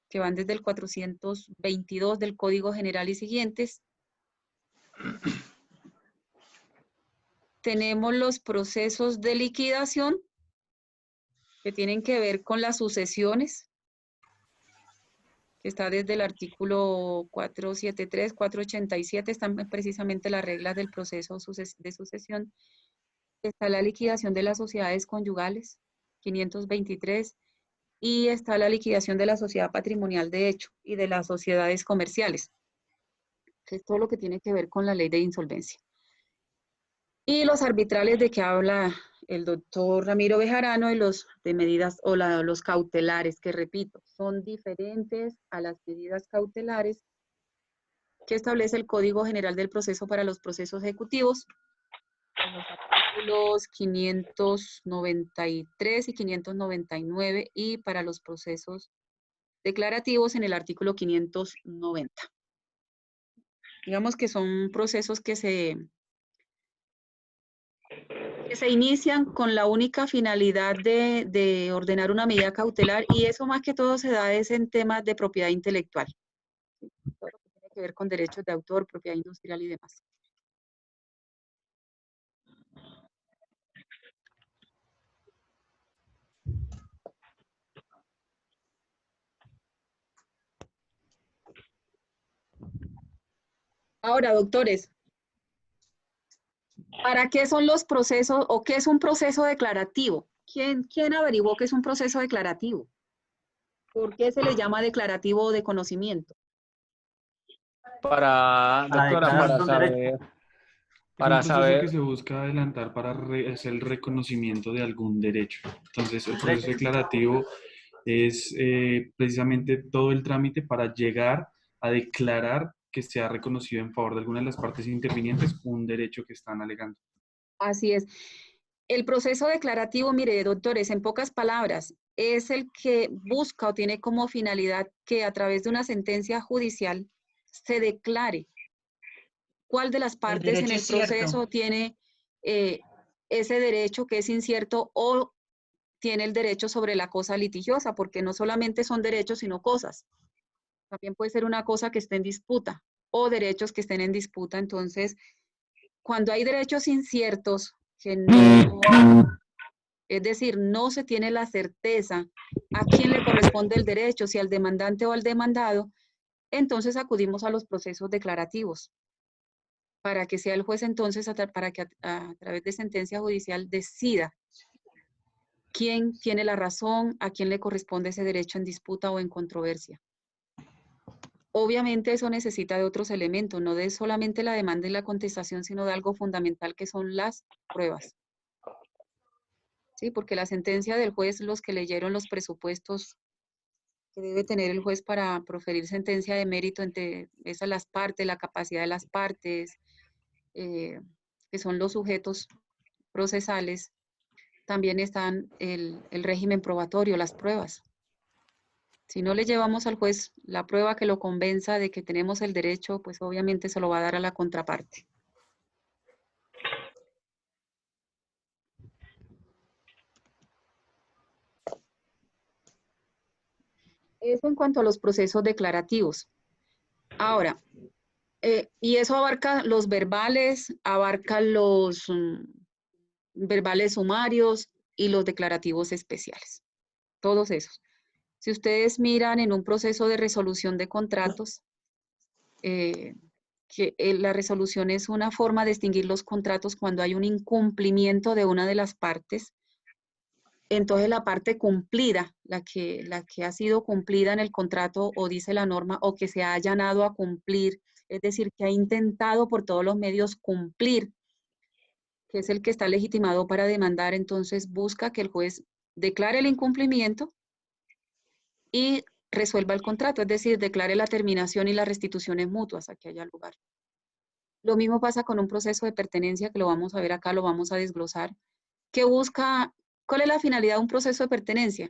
que van desde el 422 del Código General y siguientes. Tenemos los procesos de liquidación, que tienen que ver con las sucesiones, que está desde el artículo 473, 487, están precisamente las reglas del proceso de sucesión. Está la liquidación de las sociedades conyugales, 523, y está la liquidación de la sociedad patrimonial de hecho y de las sociedades comerciales, que es todo lo que tiene que ver con la ley de insolvencia. Y los arbitrales de que habla el doctor Ramiro Bejarano y los de medidas o los cautelares, que repito, son diferentes a las medidas cautelares que establece el Código General del Proceso para los procesos ejecutivos, en los artículos 593 y 599, y para los procesos declarativos en el artículo 590. Digamos que son procesos que se inician con la única finalidad de ordenar una medida cautelar, y eso más que todo se da es en temas de propiedad intelectual. Todo lo que tiene que ver con derechos de autor, propiedad industrial y demás. Ahora, doctores, ¿para qué son los procesos o qué es un proceso declarativo? ¿Quién averiguó qué es un proceso declarativo? ¿Por qué se le llama declarativo de conocimiento? Para saber que se busca adelantar para hacer el reconocimiento de algún derecho. Entonces, el proceso declarativo es precisamente todo el trámite para llegar a declarar que se ha reconocido en favor de alguna de las partes intervinientes un derecho que están alegando. Así es. El proceso declarativo, mire, doctores, en pocas palabras, es el que busca o tiene como finalidad que a través de una sentencia judicial se declare cuál de las partes en el proceso tiene ese derecho que es incierto o tiene el derecho sobre la cosa litigiosa, porque no solamente son derechos, sino cosas. También puede ser una cosa que esté en disputa o derechos que estén en disputa. Entonces, cuando hay derechos inciertos, que no, es decir, no se tiene la certeza a quién le corresponde el derecho, si al demandante o al demandado, entonces acudimos a los procesos declarativos, para que sea el juez entonces, para que a través de sentencia judicial decida quién tiene la razón, a quién le corresponde ese derecho en disputa o en controversia. Obviamente eso necesita de otros elementos, no de solamente la demanda y la contestación, sino de algo fundamental que son las pruebas. Sí, porque la sentencia del juez, los que leyeron los presupuestos que debe tener el juez para proferir sentencia de mérito entre esas las partes, la capacidad de las partes, que son los sujetos procesales, también están el régimen probatorio, las pruebas. Si no le llevamos al juez la prueba que lo convenza de que tenemos el derecho, pues obviamente se lo va a dar a la contraparte. Eso en cuanto a los procesos declarativos. Ahora, y eso abarca los verbales, abarca los verbales sumarios y los declarativos especiales. Todos esos. Si ustedes miran en un proceso de resolución de contratos, la resolución es una forma de extinguir los contratos cuando hay un incumplimiento de una de las partes. Entonces la parte cumplida, la que ha sido cumplida en el contrato o dice la norma o que se ha allanado a cumplir, es decir, que ha intentado por todos los medios cumplir, que es el que está legitimado para demandar, entonces busca que el juez declare el incumplimiento y resuelva el contrato, es decir, declare la terminación y las restituciones mutuas a que haya lugar. Lo mismo pasa con un proceso de pertenencia, que lo vamos a ver acá, lo vamos a desglosar, que busca, ¿cuál es la finalidad de un proceso de pertenencia?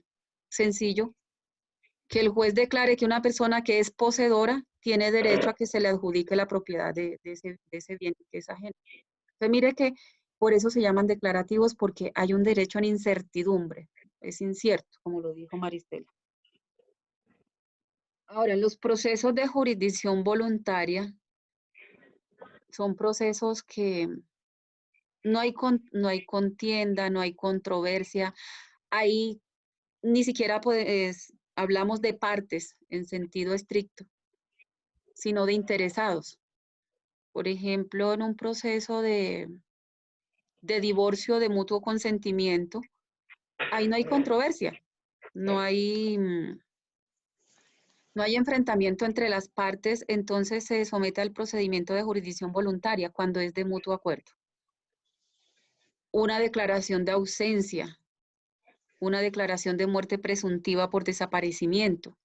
Sencillo, que el juez declare que una persona que es poseedora tiene derecho a que se le adjudique la propiedad de ese bien que es ajeno. Entonces mire que por eso se llaman declarativos, porque hay un derecho en incertidumbre, es incierto, como lo dijo Maristela. Ahora, los procesos de jurisdicción voluntaria son procesos que no hay contienda, no hay controversia, ahí ni siquiera hablamos de partes en sentido estricto, sino de interesados. Por ejemplo, en un proceso de divorcio de mutuo consentimiento, ahí no hay controversia, no hay enfrentamiento entre las partes, entonces se somete al procedimiento de jurisdicción voluntaria cuando es de mutuo acuerdo. Una declaración de ausencia, una declaración de muerte presuntiva por desaparecimiento.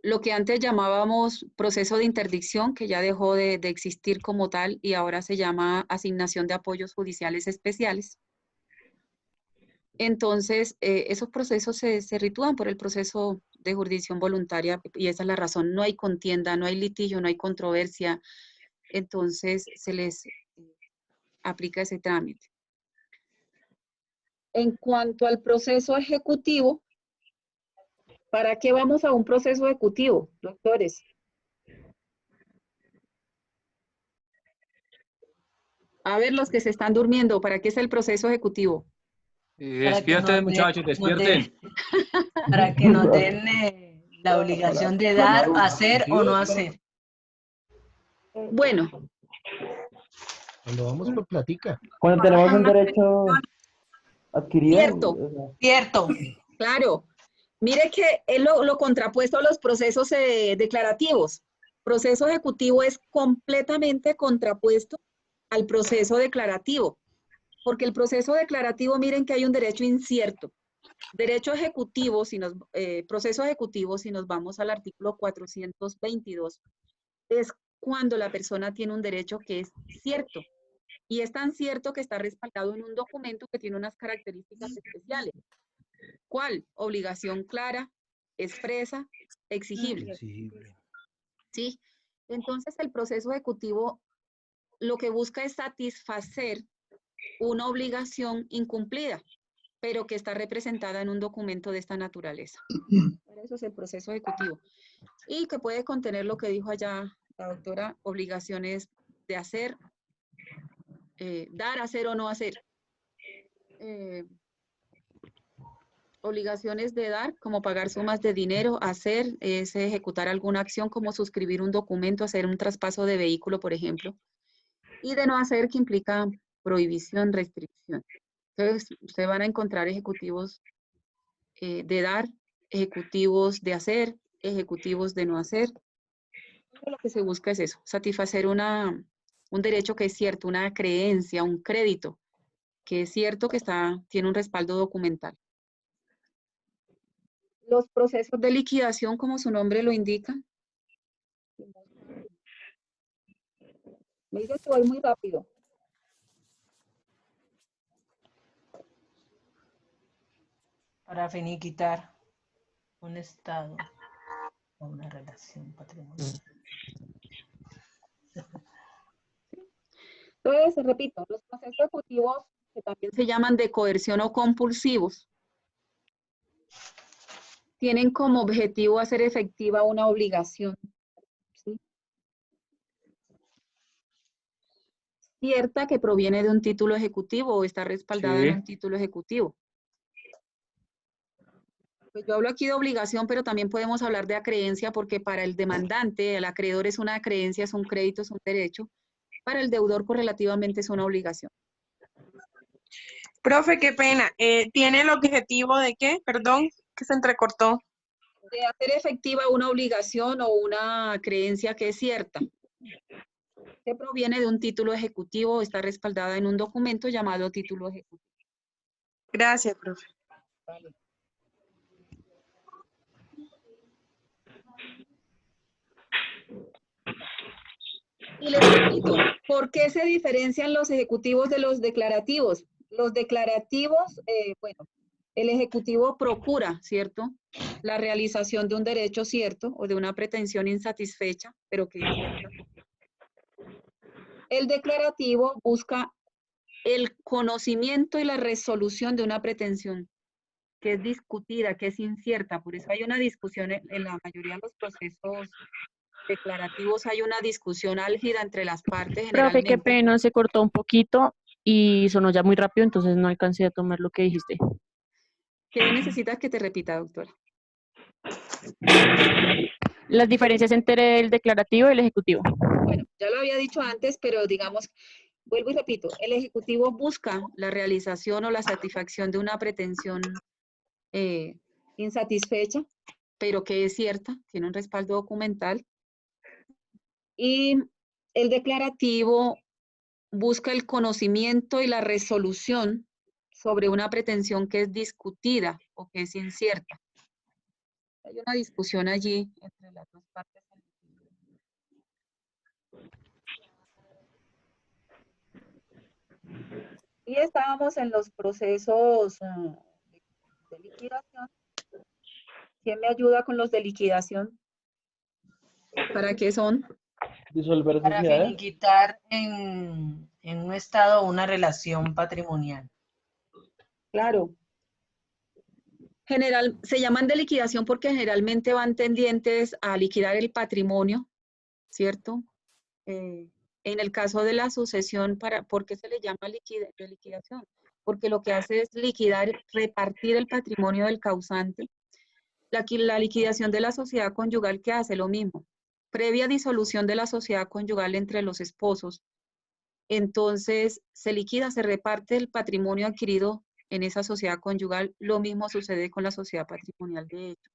Lo que antes llamábamos proceso de interdicción, que ya dejó de existir como tal y ahora se llama asignación de apoyos judiciales especiales. Entonces, esos procesos se ritúan por el proceso de jurisdicción voluntaria y esa es la razón. No hay contienda, no hay litigio, no hay controversia. Entonces, se les aplica ese trámite. En cuanto al proceso ejecutivo, ¿para qué vamos a un proceso ejecutivo, doctores? A ver, los que se están durmiendo, ¿para qué es el proceso ejecutivo? Despierten, muchachos, despierten. Para que nos den la obligación de dar, hacer o no hacer. Bueno. Cuando vamos por platica. Cuando tenemos un derecho adquirido. Cierto. Cierto. Claro. Mire que es lo contrapuesto a los procesos declarativos. Proceso ejecutivo es completamente contrapuesto al proceso declarativo. Porque el proceso declarativo, miren que hay un derecho incierto. Derecho ejecutivo, proceso ejecutivo, si nos vamos al artículo 422, es cuando la persona tiene un derecho que es cierto. Y es tan cierto que está respaldado en un documento que tiene unas características especiales. ¿Cuál? Obligación clara, expresa, exigible. ¿Sí? Entonces, el proceso ejecutivo lo que busca es satisfacer una obligación incumplida, pero que está representada en un documento de esta naturaleza. Para eso es el proceso ejecutivo. Y que puede contener lo que dijo allá la doctora, obligaciones de hacer, dar, hacer o no hacer. Obligaciones de dar, como pagar sumas de dinero, hacer, es ejecutar alguna acción como suscribir un documento, hacer un traspaso de vehículo, por ejemplo. Y de no hacer, que implica prohibición, restricción. Entonces, ustedes van a encontrar ejecutivos de dar, ejecutivos de hacer, ejecutivos de no hacer. Lo que se busca es eso, satisfacer un derecho que es cierto, una creencia, un crédito, que es cierto que tiene un respaldo documental. Los procesos de liquidación, como su nombre lo indica. Me dice que voy muy rápido. Para finiquitar un estado o una relación patrimonial. Entonces, repito, los procesos ejecutivos, que también se llaman de coerción o compulsivos, tienen como objetivo hacer efectiva una obligación, ¿sí? Cierta, que proviene de un título ejecutivo o está respaldada en un título ejecutivo. Pues yo hablo aquí de obligación, pero también podemos hablar de acreencia, porque para el demandante, el acreedor es una acreencia, es un crédito, es un derecho. Para el deudor, correlativamente, es una obligación. Profe, qué pena. ¿Tiene el objetivo de qué? Perdón, que se entrecortó. De hacer efectiva una obligación o una creencia que es cierta, que proviene de un título ejecutivo o está respaldada en un documento llamado título ejecutivo. Gracias, profe. Vale. Y les repito, ¿por qué se diferencian los ejecutivos de los declarativos? Los declarativos, bueno, el ejecutivo procura, ¿cierto?, la realización de un derecho cierto o de una pretensión insatisfecha, pero que es cierta. El declarativo busca el conocimiento y la resolución de una pretensión que es discutida, que es incierta. Por eso hay una discusión en la mayoría de los procesos declarativos, hay una discusión álgida entre las partes Profe, generalmente. qué pena, se cortó un poquito y sonó ya muy rápido, entonces no alcancé a tomar lo que dijiste. ¿Qué necesitas que te repita, doctora? Las diferencias entre el declarativo y el ejecutivo. Bueno, ya lo había dicho antes, pero digamos, vuelvo y repito, el ejecutivo busca la realización o la satisfacción de una pretensión insatisfecha, pero que es cierta, tiene un respaldo documental. Y el declarativo busca el conocimiento y la resolución sobre una pretensión que es discutida o que es incierta. Hay una discusión allí entre las dos partes. Y estábamos en los procesos de liquidación. ¿Quién me ayuda con los de liquidación? ¿Para qué son? Disolver Para sociedades. finiquitar en un estado una relación patrimonial. Claro. Se llaman de liquidación porque generalmente van tendientes a liquidar el patrimonio, ¿cierto? En el caso de la sucesión, ¿por qué se le llama de liquidación? Porque lo que hace es liquidar, repartir el patrimonio del causante. La liquidación de la sociedad conyugal, ¿qué hace? Lo mismo. Previa disolución de la sociedad conyugal entre los esposos, entonces se liquida, se reparte el patrimonio adquirido en esa sociedad conyugal. Lo mismo sucede con la sociedad patrimonial de hecho.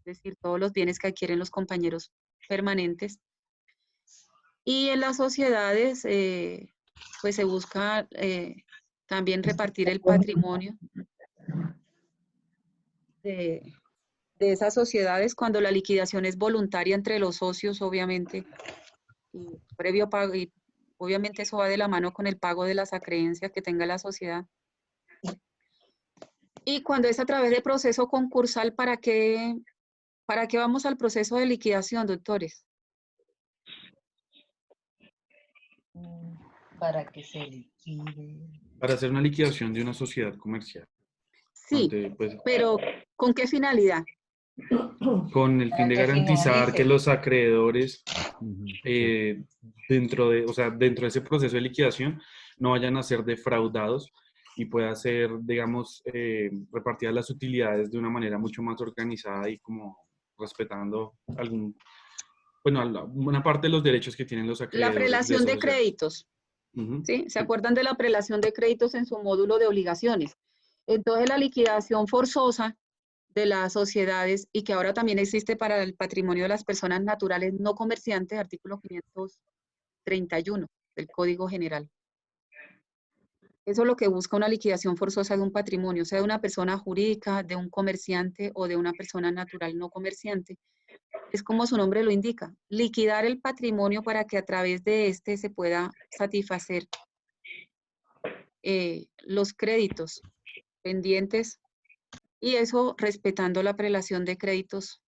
Es decir, todos los bienes que adquieren los compañeros permanentes. Y en las sociedades, pues se busca también repartir el patrimonio de esas sociedades cuando la liquidación es voluntaria entre los socios, obviamente, y previo pago, y obviamente eso va de la mano con el pago de las acreencias que tenga la sociedad. Y cuando es a través de proceso concursal, ¿para qué vamos al proceso de liquidación, doctores? Para que se liquide. Para hacer una liquidación de una sociedad comercial. Sí, Pues, pero ¿con qué finalidad? con el fin de garantizar que los acreedores dentro de ese proceso de liquidación no vayan a ser defraudados y pueda ser, digamos, repartidas las utilidades de una manera mucho más organizada y como respetando una parte de los derechos que tienen los acreedores. La prelación de créditos. ¿Sí? ¿Se acuerdan de la prelación de créditos en su módulo de obligaciones? Entonces la liquidación forzosa de las sociedades y que ahora también existe para el patrimonio de las personas naturales no comerciantes, artículo 531 del Código General. Eso es lo que busca una liquidación forzosa de un patrimonio, sea de una persona jurídica, de un comerciante o de una persona natural no comerciante. Es como su nombre lo indica, liquidar el patrimonio para que a través de este se pueda satisfacer los créditos pendientes y eso respetando la prelación de créditos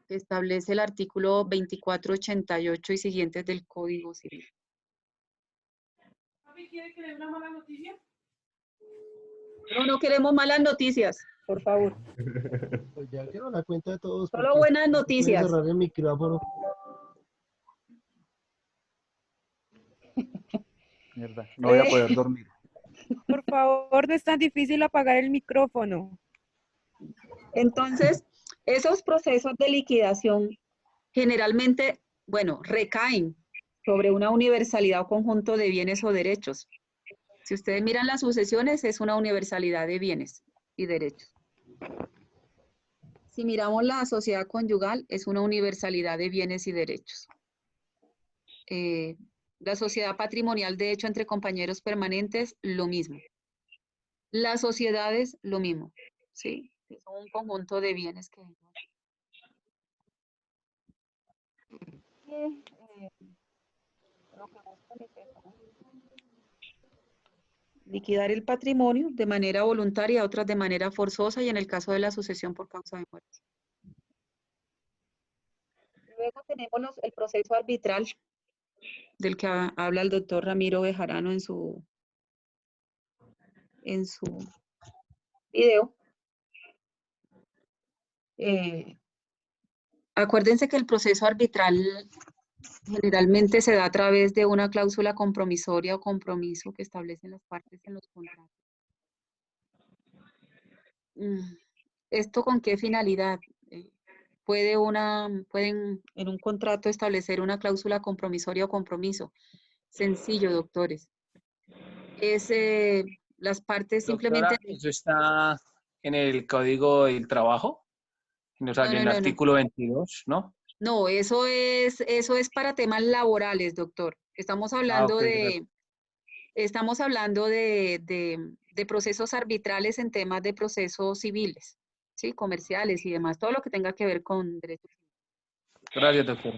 que establece el artículo 2488 y siguientes del Código Civil. ¿Quiere que le dé una mala noticia? No queremos malas noticias, por favor. Pues ya quiero la cuenta de todos. Solo buenas noticias. Cerrar el micrófono. Mierda, no voy a poder dormir. Por favor, no es tan difícil apagar el micrófono. Entonces, esos procesos de liquidación generalmente, bueno, recaen sobre una universalidad o conjunto de bienes o derechos. Si ustedes miran las sucesiones, es una universalidad de bienes y derechos. Si miramos la sociedad conyugal, es una universalidad de bienes y derechos. La sociedad patrimonial, de hecho, entre compañeros permanentes, lo mismo. Las sociedades, lo mismo, ¿sí? Son un conjunto de bienes que... lo que buscan es eso, ¿no? Liquidar el patrimonio de manera voluntaria, otras de manera forzosa y en el caso de la sucesión por causa de muerte. Luego tenemos el proceso arbitral del que habla el doctor Ramiro Bejarano en su video. Acuérdense que el proceso arbitral generalmente se da a través de una cláusula compromisoria o compromiso que establecen las partes en los contratos. ¿Esto con qué finalidad? Pueden en un contrato establecer una cláusula compromisoria o compromiso. Sencillo, doctores. Las partes simplemente... Doctora, ¿eso está en el Código del Trabajo? O sea, en el artículo 22, ¿no? No, eso es para temas laborales, doctor. Estamos hablando de procesos arbitrales en temas de procesos civiles, ¿sí? Comerciales y demás, todo lo que tenga que ver con derechos. Gracias, doctor.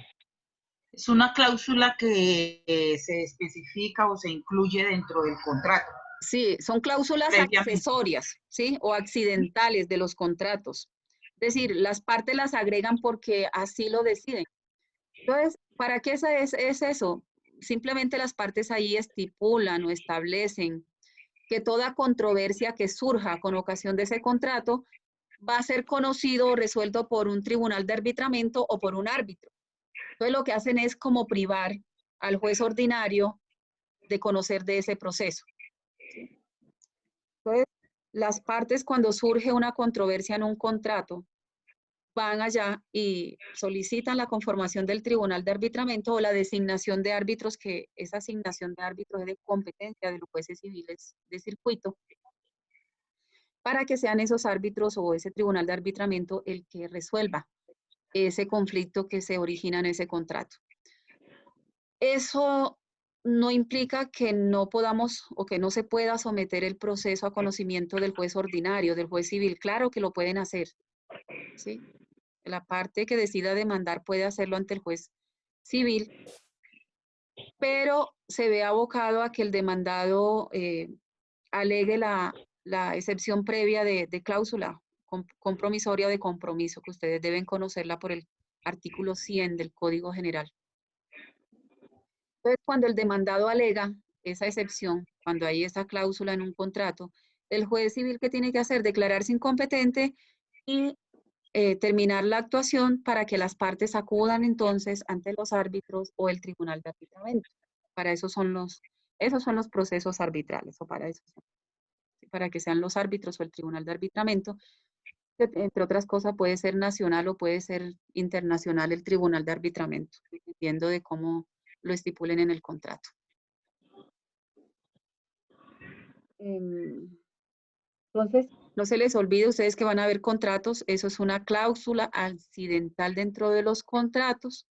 Es una cláusula que se especifica o se incluye dentro del contrato. Sí, son cláusulas accesorias, ¿sí? O accidentales de los contratos. Es decir, las partes las agregan porque así lo deciden. Entonces, ¿para qué es eso? Simplemente las partes ahí estipulan o establecen que toda controversia que surja con ocasión de ese contrato va a ser conocido o resuelto por un tribunal de arbitramiento o por un árbitro. Entonces, lo que hacen es como privar al juez ordinario de conocer de ese proceso. Entonces, las partes cuando surge una controversia en un contrato, van allá y solicitan la conformación del tribunal de arbitramiento o la designación de árbitros, que esa asignación de árbitros es de competencia de los jueces civiles de circuito, para que sean esos árbitros o ese tribunal de arbitramiento el que resuelva ese conflicto que se origina en ese contrato. Eso no implica que no podamos o que no se pueda someter el proceso a conocimiento del juez ordinario, del juez civil. Claro que lo pueden hacer, ¿sí? La parte que decida demandar puede hacerlo ante el juez civil, pero se ve abocado a que el demandado alegue la excepción previa de cláusula compromisoria o de compromiso, que ustedes deben conocerla por el artículo 100 del Código General. Entonces, cuando el demandado alega esa excepción, cuando hay esa cláusula en un contrato, el juez civil, ¿qué tiene que hacer? Declararse incompetente y terminar la actuación para que las partes acudan entonces ante los árbitros o el tribunal de arbitramiento. Para eso esos son los procesos arbitrales, o para eso son, para que sean los árbitros o el tribunal de arbitramiento. Entre otras cosas, puede ser nacional o puede ser internacional el tribunal de arbitramiento, dependiendo de cómo lo estipulen en el contrato. Entonces, no se les olvide ustedes que van a ver contratos, eso es una cláusula accidental dentro de los contratos,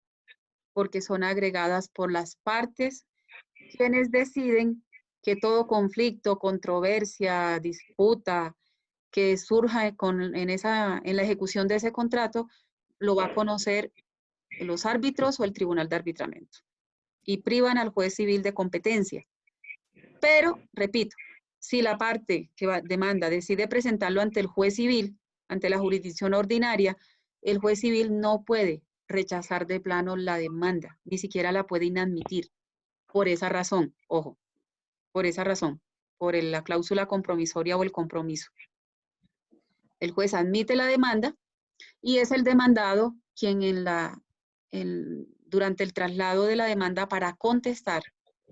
porque son agregadas por las partes, quienes deciden que todo conflicto, controversia, disputa que surja en la ejecución de ese contrato, lo va a conocer los árbitros o el tribunal de arbitramiento. Y privan al juez civil de competencia. Pero, repito, si la parte que demanda decide presentarlo ante el juez civil, ante la jurisdicción ordinaria, el juez civil no puede rechazar de plano la demanda, ni siquiera la puede inadmitir. Por esa razón, ojo, por esa razón, por la cláusula compromisoria o el compromiso. El juez admite la demanda y es el demandado quien durante el traslado de la demanda para contestar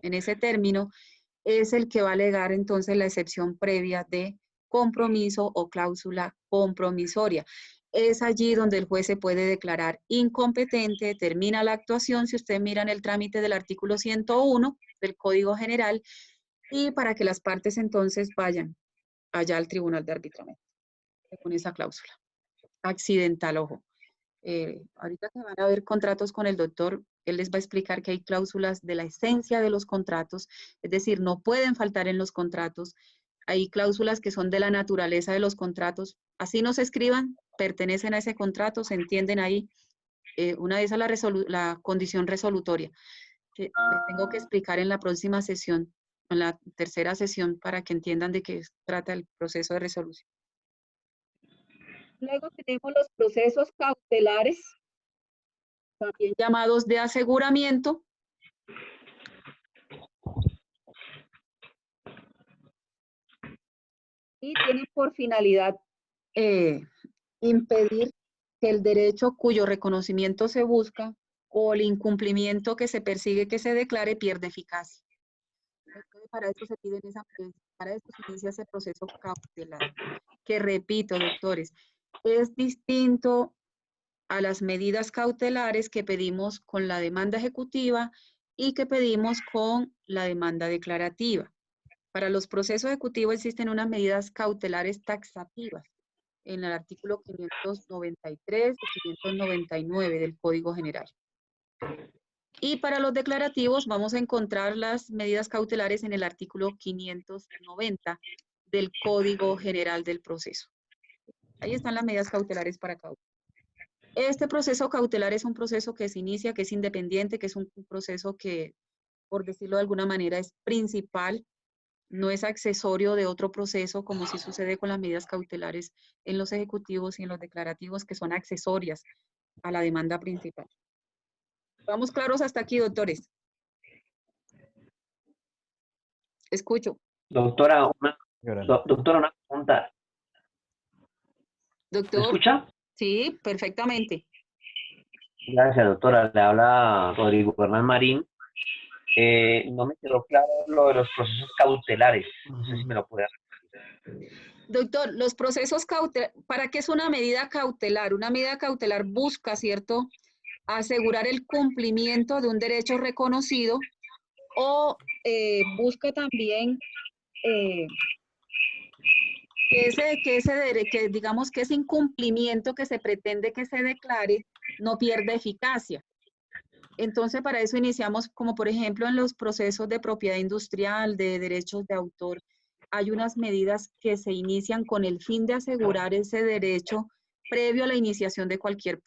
en ese término, es el que va a alegar entonces la excepción previa de compromiso o cláusula compromisoria. Es allí donde el juez se puede declarar incompetente, termina la actuación, si ustedes miran el trámite del artículo 101 del Código General, y para que las partes entonces vayan allá al Tribunal de Arbitramiento con esa cláusula. Accidental, ojo. Ahorita que van a ver contratos con el doctor, él les va a explicar que hay cláusulas de la esencia de los contratos, es decir, no pueden faltar en los contratos. Hay cláusulas que son de la naturaleza de los contratos, así no se escriban, pertenecen a ese contrato, se entienden ahí. Una de esas es la condición resolutoria, que les tengo que explicar en la próxima sesión, en la tercera sesión, para que entiendan de qué trata el proceso de resolución. Luego tenemos los procesos cautelares, también llamados de aseguramiento. Y tienen por finalidad impedir que el derecho cuyo reconocimiento se busca o el incumplimiento que se persigue que se declare pierda eficacia. Entonces, para eso se inicia ese proceso cautelar, que repito, doctores, es distinto a las medidas cautelares que pedimos con la demanda ejecutiva y que pedimos con la demanda declarativa. Para los procesos ejecutivos existen unas medidas cautelares taxativas en el artículo 593 y 599 del Código General. Y para los declarativos vamos a encontrar las medidas cautelares en el artículo 590 del Código General del Proceso. Ahí están las medidas cautelares para cada uno. Este proceso cautelar es un proceso que se inicia, que es independiente, que es un proceso que, por decirlo de alguna manera, es principal, no es accesorio de otro proceso, como sí sucede con las medidas cautelares en los ejecutivos y en los declarativos, que son accesorias a la demanda principal. ¿Vamos claros hasta aquí, doctores? Escucho. Doctora, doctora, una pregunta. Doctor. ¿Me escucha? Sí, perfectamente. Gracias, doctora. Le habla Rodrigo Hernán Marín. No me quedó claro lo de los procesos cautelares. No sé si me lo puede repetir. Doctor, los procesos cautelares, ¿para qué es una medida cautelar? Una medida cautelar busca, ¿cierto?, asegurar el cumplimiento de un derecho reconocido o busca también que digamos que ese incumplimiento que se pretende que se declare no pierda eficacia. Entonces, para eso iniciamos, como por ejemplo en los procesos de propiedad industrial, de derechos de autor, hay unas medidas que se inician con el fin de asegurar ese derecho previo a la iniciación de cualquier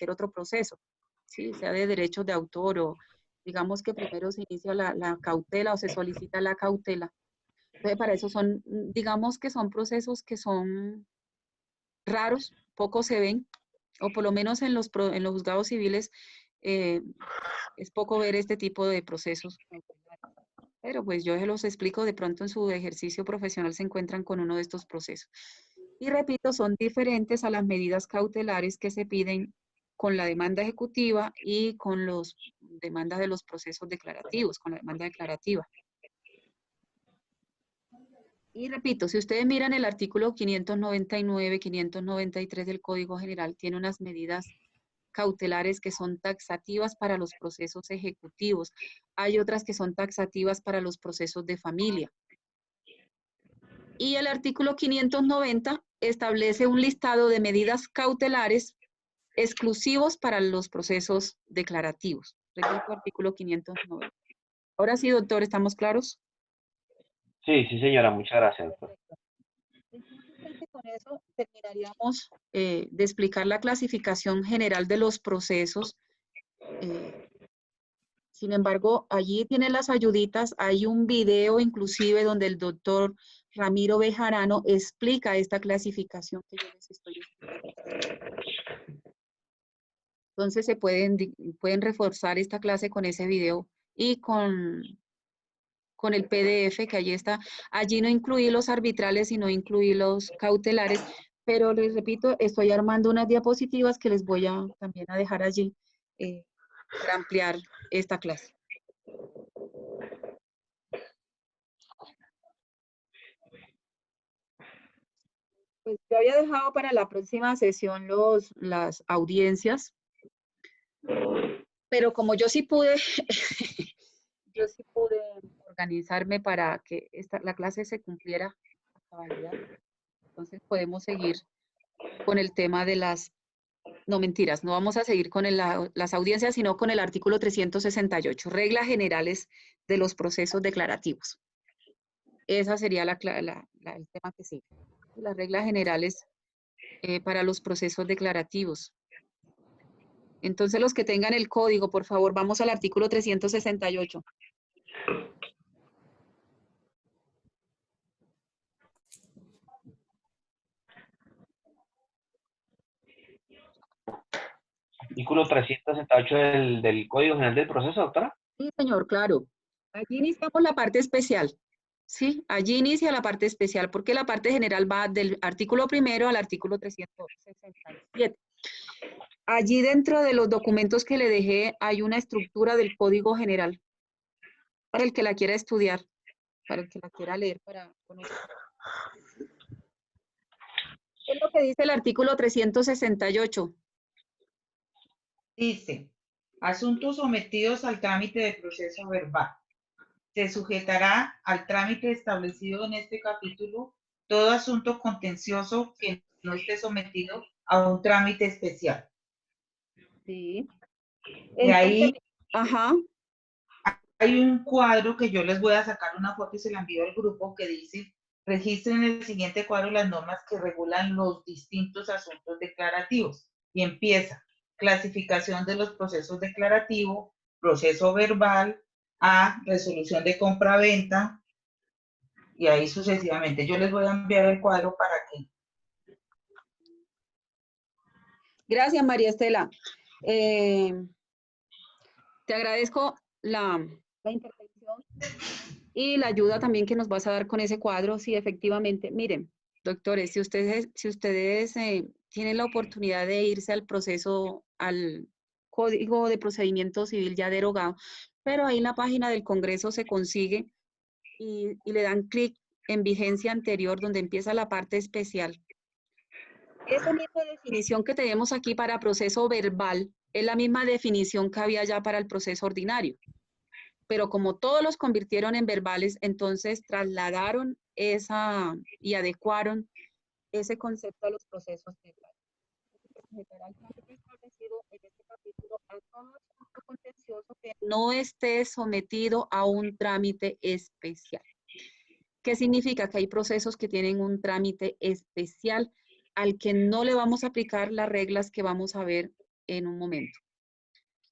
otro proceso, ¿sí? Sea de derechos de autor o digamos que primero se inicia la cautela o se solicita la cautela. Entonces, para eso son, digamos que son procesos que son raros, poco se ven, o por lo menos en los juzgados civiles es poco ver este tipo de procesos. Pero pues yo se los explico, de pronto en su ejercicio profesional se encuentran con uno de estos procesos. Y repito, son diferentes a las medidas cautelares que se piden con la demanda ejecutiva y con las demandas de los procesos declarativos, con la demanda declarativa. Y repito, si ustedes miran el artículo 599, 593 del Código General, tiene unas medidas cautelares que son taxativas para los procesos ejecutivos. Hay otras que son taxativas para los procesos de familia. Y el artículo 590 establece un listado de medidas cautelares exclusivos para los procesos declarativos. Repito, artículo 590. Ahora sí, doctor, ¿estamos claros? Sí, sí, señora, muchas gracias, doctor. Con eso terminaríamos de explicar la clasificación general de los procesos. Sin embargo, allí tienen las ayuditas, hay un video inclusive donde el doctor Ramiro Bejarano explica esta clasificación que yo les estoy explicando. Entonces se pueden reforzar esta clase con ese video y con el PDF que allí está. Allí no incluí los arbitrales y no incluí los cautelares, pero les repito, estoy armando unas diapositivas que les voy a también a dejar allí para ampliar esta clase. Pues yo había dejado para la próxima sesión las audiencias, pero como yo sí pude, yo sí pude organizarme para que la clase se cumpliera a cabalidad, entonces podemos seguir con el tema de no mentiras, no vamos a seguir con las audiencias, sino con el artículo 368, reglas generales de los procesos declarativos. Esa sería el tema que sigue. Las reglas generales para los procesos declarativos. Entonces, los que tengan el código, por favor, vamos al artículo 368. Artículo 368 del Código General del Proceso, doctora. Sí, señor, claro. Allí iniciamos la parte especial. Sí, allí inicia la parte especial, porque la parte general va del artículo 1 al artículo 367. Allí dentro de los documentos que le dejé hay una estructura del Código General para el que la quiera estudiar, para el que la quiera leer, para conocer. ¿Qué es lo que dice el artículo 368? Dice, asuntos sometidos al trámite de proceso verbal. Se sujetará al trámite establecido en este capítulo todo asunto contencioso que no esté sometido a un trámite especial. Sí. Y ahí ajá. Hay un cuadro que yo les voy a sacar una foto y se la envío al grupo que dice, registren en el siguiente cuadro las normas que regulan los distintos asuntos declarativos. Y empieza, clasificación de los procesos declarativos, proceso verbal, resolución de compra-venta, y ahí sucesivamente. Yo les voy a enviar el cuadro para que... Gracias, María Estela. Te agradezco la intervención y la ayuda también que nos vas a dar con ese cuadro. Sí, efectivamente. Miren, doctores, si ustedes tienen la oportunidad de irse al proceso, al Código de Procedimiento Civil ya derogado, pero ahí en la página del Congreso se consigue y le dan clic en vigencia anterior donde empieza la parte especial. Esa misma definición que tenemos aquí para proceso verbal es la misma definición que había ya para el proceso ordinario. Pero como todos los convirtieron en verbales, entonces trasladaron y adecuaron ese concepto a los procesos verbales. Establecido en este capítulo a todo asunto contencioso que no esté sometido a un trámite especial. ¿Qué significa? Que hay procesos que tienen un trámite especial al que no le vamos a aplicar las reglas que vamos a ver en un momento.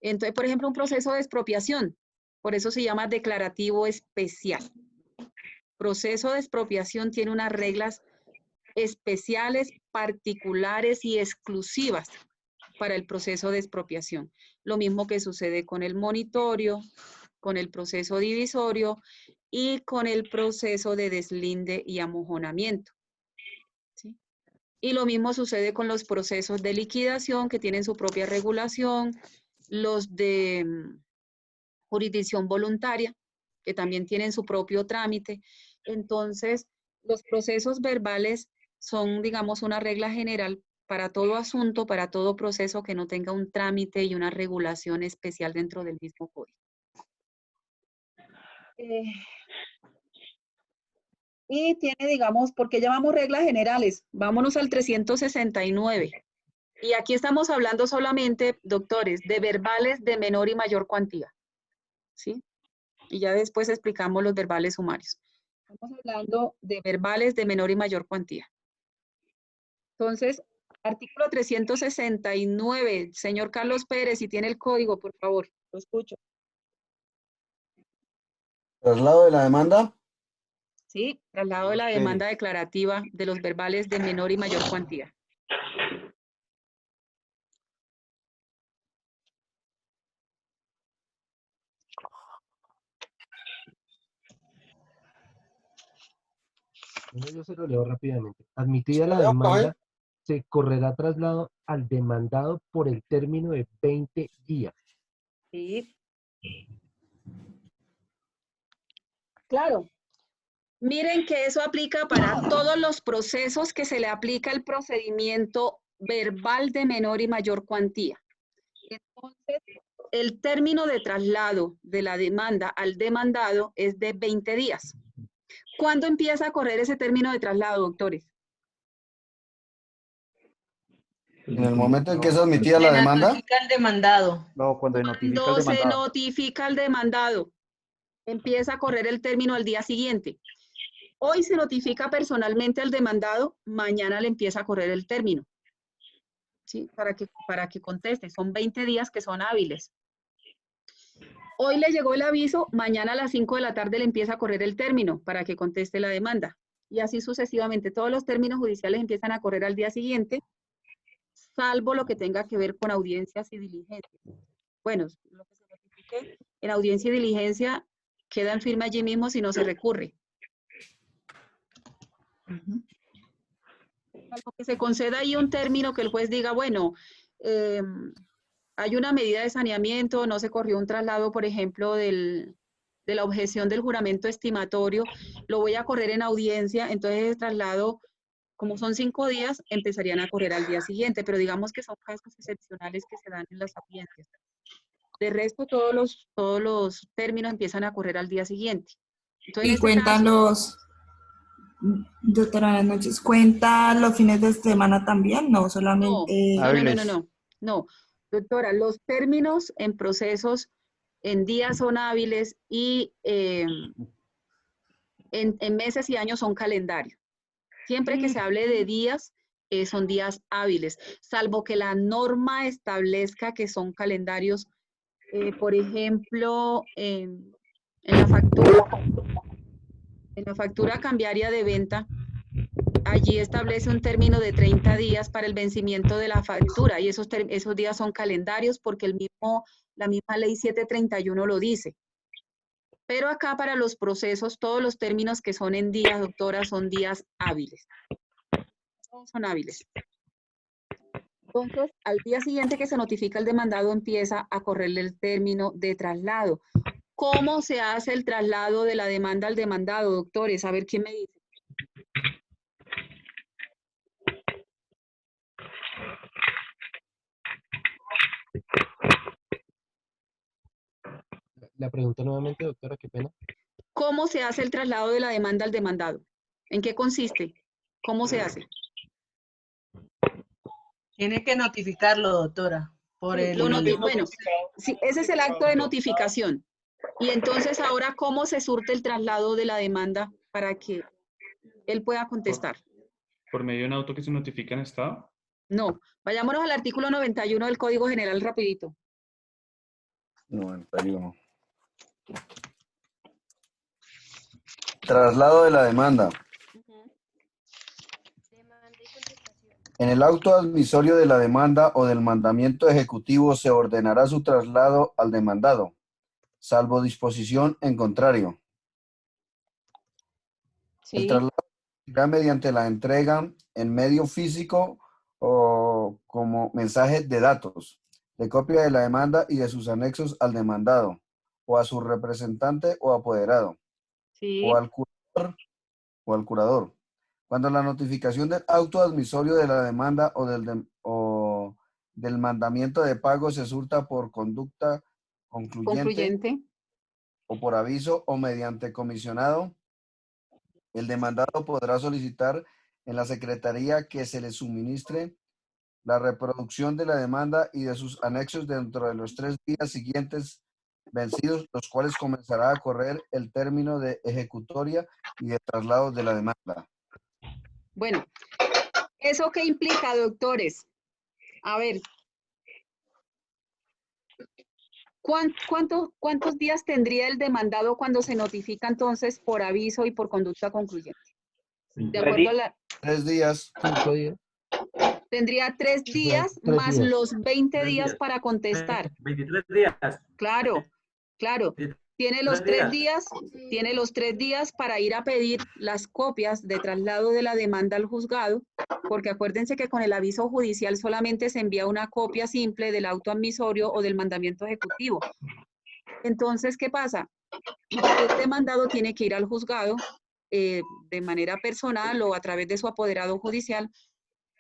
Entonces, por ejemplo, un proceso de expropiación, por eso se llama declarativo especial. Proceso de expropiación tiene unas reglas especiales, particulares y exclusivas para el proceso de expropiación. Lo mismo que sucede con el monitorio, con el proceso divisorio y con el proceso de deslinde y amojonamiento. ¿Sí? Y lo mismo sucede con los procesos de liquidación que tienen su propia regulación, los de jurisdicción voluntaria, que también tienen su propio trámite. Entonces, los procesos verbales son, digamos, una regla general para todo asunto, para todo proceso que no tenga un trámite y una regulación especial dentro del mismo código. Y tiene, digamos, ¿por qué llamamos reglas generales? Vámonos al 369. Y aquí estamos hablando solamente, doctores, de verbales de menor y mayor cuantía. ¿Sí? Y ya después explicamos los verbales sumarios. Estamos hablando de verbales de menor y mayor cuantía. Entonces, artículo 369, señor Carlos Pérez, si tiene el código, por favor, lo escucho. Traslado de la demanda. Sí, traslado de la demanda declarativa de los verbales de menor y mayor cuantía. Yo se lo leo rápidamente. Admitida la demanda, se correrá traslado al demandado por el término de 20 días. Sí. Claro. Miren que eso aplica para todos los procesos que se le aplica el procedimiento verbal de menor y mayor cuantía. Entonces, el término de traslado de la demanda al demandado es de 20 días. ¿Cuándo empieza a correr ese término de traslado, doctores? En el momento en que es admitida la demanda. Notifica el demandado. No, cuando notifica Cuando al se demandado. notifica al demandado, empieza a correr el término al día siguiente. Hoy se notifica personalmente al demandado, mañana le empieza a correr el término. ¿Sí? Para que conteste, son 20 días que son hábiles. Hoy le llegó el aviso, mañana a las 5 de la tarde le empieza a correr el término para que conteste la demanda. Y así sucesivamente, todos los términos judiciales empiezan a correr al día siguiente, salvo lo que tenga que ver con audiencias y diligencias. Bueno, lo que se notifique en audiencia y diligencia queda en firme allí mismo si no se recurre. Salvo que se conceda ahí un término que el juez diga, bueno, hay una medida de saneamiento, no se corrió un traslado, por ejemplo, de la objeción del juramento estimatorio, lo voy a correr en audiencia, entonces el traslado, como son 5 días, empezarían a correr al día siguiente, pero digamos que son casos excepcionales que se dan en las audiencias. De resto, todos los términos empiezan a correr al día siguiente. Entonces, y cuentan doctora, buenas noches, ¿cuenta los fines de semana también? No, solamente... No, doctora, los términos en procesos en días son hábiles y en meses y años son calendario. Siempre que se hable de días, son días hábiles, salvo que la norma establezca que son calendarios, por ejemplo, en la factura cambiaria de venta, allí establece un término de 30 días para el vencimiento de la factura y esos días son calendarios porque la misma ley 731 lo dice. Pero acá para los procesos, todos los términos que son en días, doctora, son días hábiles. Todos son hábiles. Entonces, al día siguiente que se notifica el demandado, empieza a correrle el término de traslado. ¿Cómo se hace el traslado de la demanda al demandado, doctores? A ver, ¿quién me dice? La pregunta nuevamente, doctora, qué pena. ¿Cómo se hace el traslado de la demanda al demandado? ¿En qué consiste? ¿Cómo se hace? Tiene que notificarlo, doctora. Bueno, sí, ese es el acto de notificación. Y entonces ahora, ¿cómo se surte el traslado de la demanda para que él pueda contestar? ¿Por medio de un auto que se notifica en estado? No. Vayámonos al artículo 91 del Código General rapidito. 91. Traslado de la demanda. En el auto admisorio de la demanda o del mandamiento ejecutivo se ordenará su traslado al demandado, salvo disposición en contrario. Sí. El traslado será mediante la entrega en medio físico o como mensaje de datos, de copia de la demanda y de sus anexos al demandado, o a su representante o apoderado, sí, o al curador. Cuando la notificación del auto admisorio de la demanda o del mandamiento de pago se surta por conducta concluyente o por aviso o mediante comisionado, el demandado podrá solicitar en la Secretaría que se le suministre la reproducción de la demanda y de sus anexos dentro de los 3 días siguientes vencidos, los cuales comenzará a correr el término de ejecutoria y de traslado de la demanda. Bueno, ¿eso qué implica, doctores? A ver, ¿cuántos días tendría el demandado cuando se notifica entonces por aviso y por conducta concluyente? De acuerdo a la... 3 días. 5 días. Tendría 3 días más los 20 días para contestar. 23 días. Claro, claro. Tiene los 3 días, tiene los 3 días para ir a pedir las copias de traslado de la demanda al juzgado, porque acuérdense que con el aviso judicial solamente se envía una copia simple del auto admisorio o del mandamiento ejecutivo. Entonces, ¿qué pasa? El demandado tiene que ir al juzgado de manera personal o a través de su apoderado judicial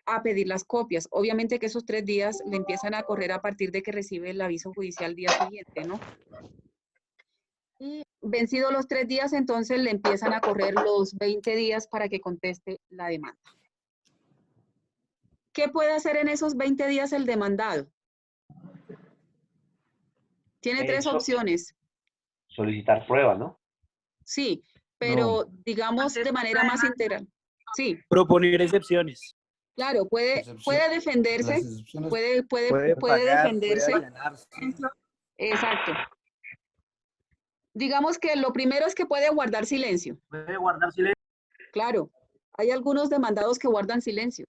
a pedir las copias. Obviamente que esos 3 días le empiezan a correr a partir de que recibe el aviso judicial día siguiente, ¿no? Y vencidos los 3 días, entonces le empiezan a correr los 20 días para que conteste la demanda. ¿Qué puede hacer en esos 20 días el demandado? Tiene 3 opciones. Solicitar prueba, ¿no? Sí, pero digamos de manera más integral. Sí. Proponer excepciones. Claro, puede defenderse, Las excepciones puede pagar, defenderse. puede allanarse. Exacto. Digamos que lo primero es que puede guardar silencio. Puede guardar silencio. Claro, hay algunos demandados que guardan silencio.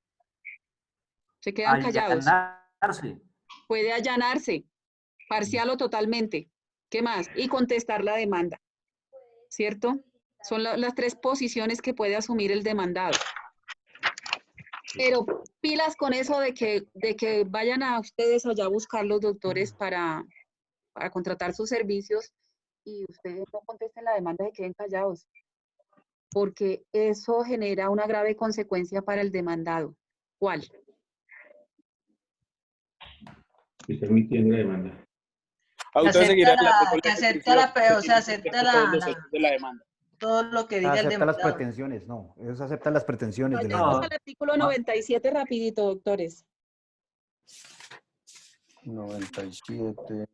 Se quedan callados. Allanarse. Puede allanarse, parcial o totalmente. ¿Qué más? Y contestar la demanda. ¿Cierto? Son las 3 posiciones que puede asumir el demandado. Pero pilas con eso de que vayan a ustedes allá a buscar los doctores para contratar sus servicios y ustedes no contesten la demanda y queden callados. Porque eso genera una grave consecuencia para el demandado. ¿Cuál? Estoy permitiendo la demanda. Se acepta la demanda. Todo lo que diga el Acepta las demandado. pretensiones, no. Ellos aceptan las pretensiones del Vayamos demandado. al artículo 97 rapidito, doctores. 97.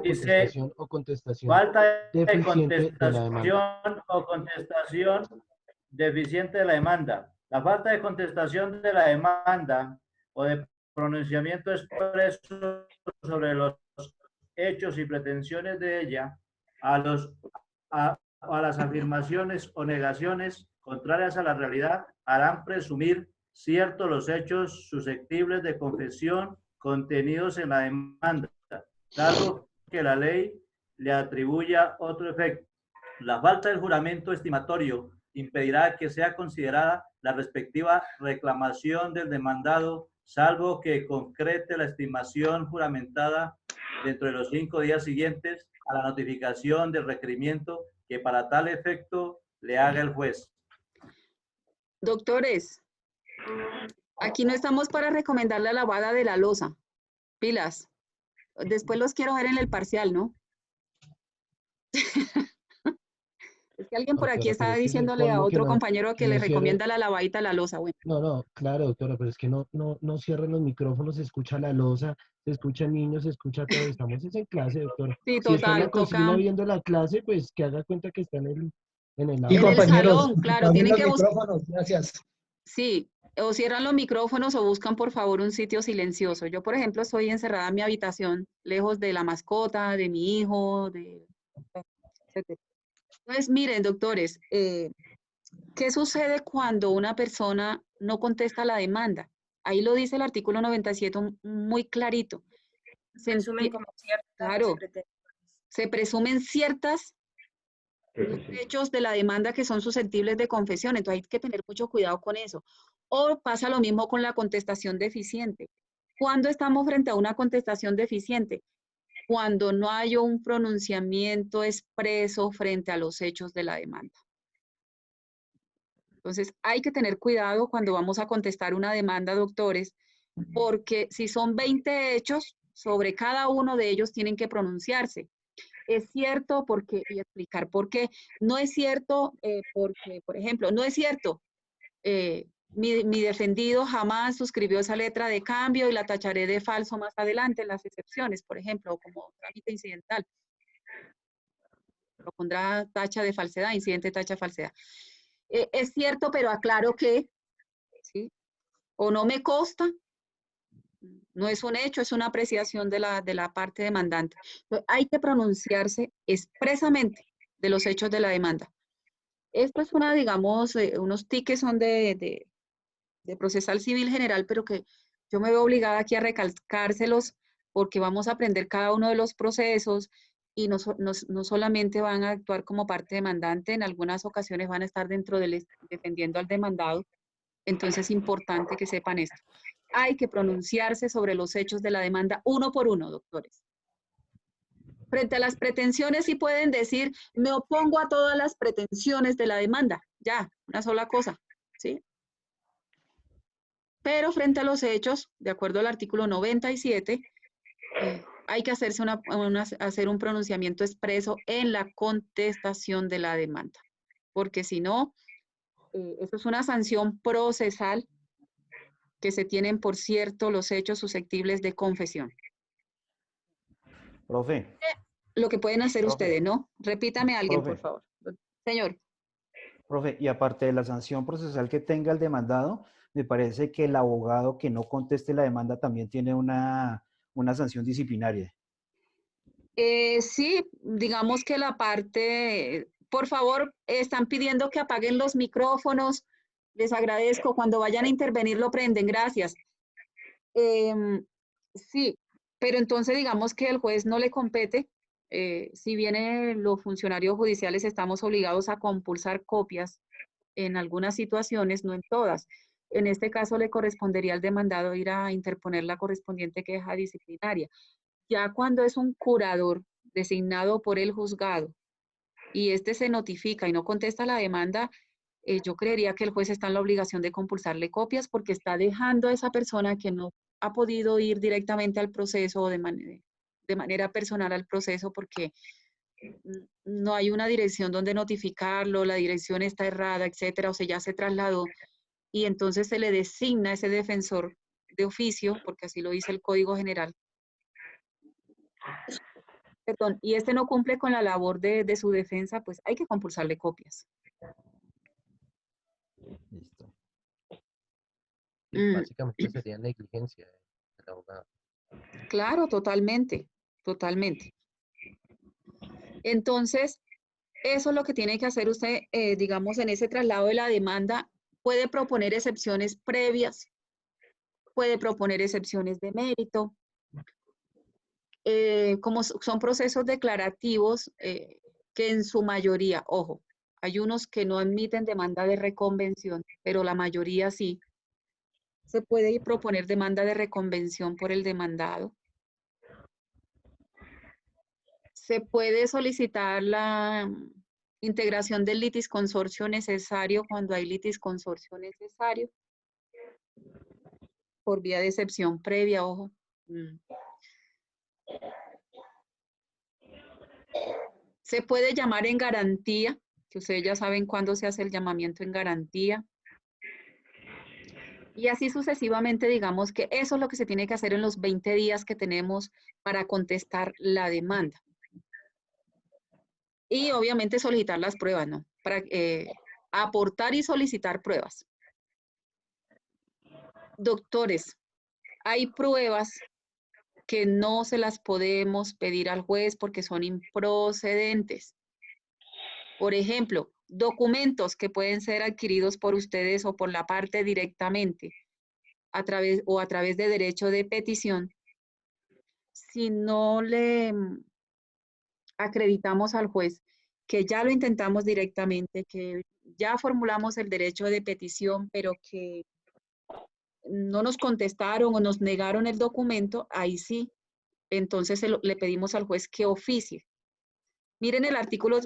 Dice, o contestación falta de deficiente de la demanda. contestación o contestación deficiente de la demanda. La falta de contestación de la demanda o de pronunciamiento expreso sobre los hechos y pretensiones de ella a las afirmaciones o negaciones contrarias a la realidad harán presumir ciertos los hechos susceptibles de confesión contenidos en la demanda, salvo que la ley le atribuya otro efecto. La falta del juramento estimatorio impedirá que sea considerada la respectiva reclamación del demandado, salvo que concrete la estimación juramentada dentro de los 5 días siguientes a la notificación del requerimiento que para tal efecto le haga el juez. Doctores, aquí no estamos para recomendar la lavada de la loza. Pilas. Después los quiero ver en el parcial, ¿no? Es que alguien por aquí estaba diciéndole a otro compañero que le recomienda la lavadita a la loza. Bueno. No, claro, doctora, pero es que no cierren los micrófonos, se escucha la loza, se escuchan niños, se escucha todo. Estamos en clase, doctora. Sí, si está en la cocina toca. viendo la clase, pues que haga cuenta que está en el Y compañeros, salón, claro, tienen que buscar. Gracias. Sí, o cierran los micrófonos o buscan por favor un sitio silencioso. Yo, por ejemplo, estoy encerrada en mi habitación, lejos de la mascota, de mi hijo, etc. Entonces, miren, doctores, ¿qué sucede cuando una persona no contesta la demanda? Ahí lo dice el artículo 97 muy clarito. Claro, se presumen ciertas hechos de la demanda que son susceptibles de confesión, entonces hay que tener mucho cuidado con eso. O pasa lo mismo con la contestación deficiente. ¿Cuándo estamos frente a una contestación deficiente? Cuando no hay un pronunciamiento expreso frente a los hechos de la demanda. Entonces, hay que tener cuidado cuando vamos a contestar una demanda, doctores, porque si son 20 hechos, sobre cada uno de ellos tienen que pronunciarse. Es cierto porque, y explicar por qué. No es cierto porque, por ejemplo, no es cierto. Mi defendido jamás suscribió esa letra de cambio y la tacharé de falso más adelante en las excepciones, por ejemplo, como trámite incidental. Lo pondrá tacha de falsedad, incidente tacha de falsedad. Es cierto, pero aclaro que, ¿sí? O no me consta, no es un hecho, es una apreciación de la parte demandante. Entonces, hay que pronunciarse expresamente de los hechos de la demanda. Esto es una, digamos, unos tickets son de procesal civil general, pero que yo me veo obligada aquí a recalcárselos porque vamos a aprender cada uno de los procesos y no solamente van a actuar como parte demandante, en algunas ocasiones van a estar dentro defendiendo al demandado. Entonces es importante que sepan esto. Hay que pronunciarse sobre los hechos de la demanda uno por uno, doctores. Frente a las pretensiones sí pueden decir, me opongo a todas las pretensiones de la demanda. Ya, una sola cosa, ¿sí? Pero frente a los hechos, de acuerdo al artículo 97, hay que hacer un pronunciamiento expreso en la contestación de la demanda. Porque si no, eso es una sanción procesal que se tienen por cierto los hechos susceptibles de confesión. Profe. Lo que pueden hacer ustedes, ¿no? Repítame a alguien, por favor. Señor. Profe, y aparte de la sanción procesal que tenga el demandado, me parece que el abogado que no conteste la demanda también tiene una sanción disciplinaria. Sí, digamos que la parte, por favor, están pidiendo que apaguen los micrófonos. Les agradezco. Cuando vayan a intervenir lo prenden. Gracias. Sí, pero entonces digamos que el juez no le compete. Si bien los funcionarios judiciales estamos obligados a compulsar copias en algunas situaciones, no en todas. En este caso le correspondería al demandado ir a interponer la correspondiente queja disciplinaria. Ya cuando es un curador designado por el juzgado y este se notifica y no contesta la demanda, yo creería que el juez está en la obligación de compulsarle copias porque está dejando a esa persona que no ha podido ir directamente al proceso o de manera personal al proceso porque no hay una dirección donde notificarlo, la dirección está errada, etcétera, o sea, ya se trasladó y entonces se le designa ese defensor de oficio, porque así lo dice el Código General. Perdón, y este no cumple con la labor de su defensa, pues hay que compulsarle copias. Listo. Básicamente sería negligencia del abogado. Claro, totalmente, totalmente. Entonces, eso es lo que tiene que hacer usted, digamos, en ese traslado de la demanda. Puede proponer excepciones previas, puede proponer excepciones de mérito. Como son procesos declarativos que en su mayoría, ojo, hay unos que no admiten demanda de reconvención, pero la mayoría sí. Se puede proponer demanda de reconvención por el demandado. Se puede solicitar la integración del litisconsorcio necesario cuando hay litisconsorcio necesario. Por vía de excepción previa, ojo. Se puede llamar en garantía, que ustedes ya saben cuándo se hace el llamamiento en garantía. Y así sucesivamente, digamos que eso es lo que se tiene que hacer en los 20 días que tenemos para contestar la demanda. Y obviamente solicitar las pruebas, ¿no? Para aportar y solicitar pruebas. Doctores, hay pruebas que no se las podemos pedir al juez porque son improcedentes. Por ejemplo, documentos que pueden ser adquiridos por ustedes o por la parte directamente a través de derecho de petición. Si no le acreditamos al juez que ya lo intentamos directamente, que ya formulamos el derecho de petición, pero que no nos contestaron o nos negaron el documento, ahí sí, entonces le pedimos al juez que oficie. Miren el artículo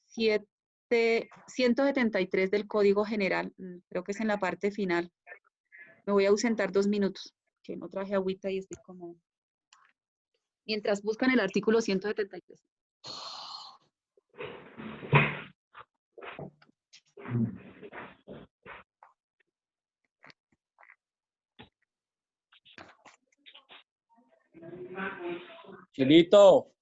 173 del Código General, creo que es en la parte final. Me voy a ausentar 2 minutos, que no traje agüita y estoy como... Mientras buscan el artículo 173. Chilito.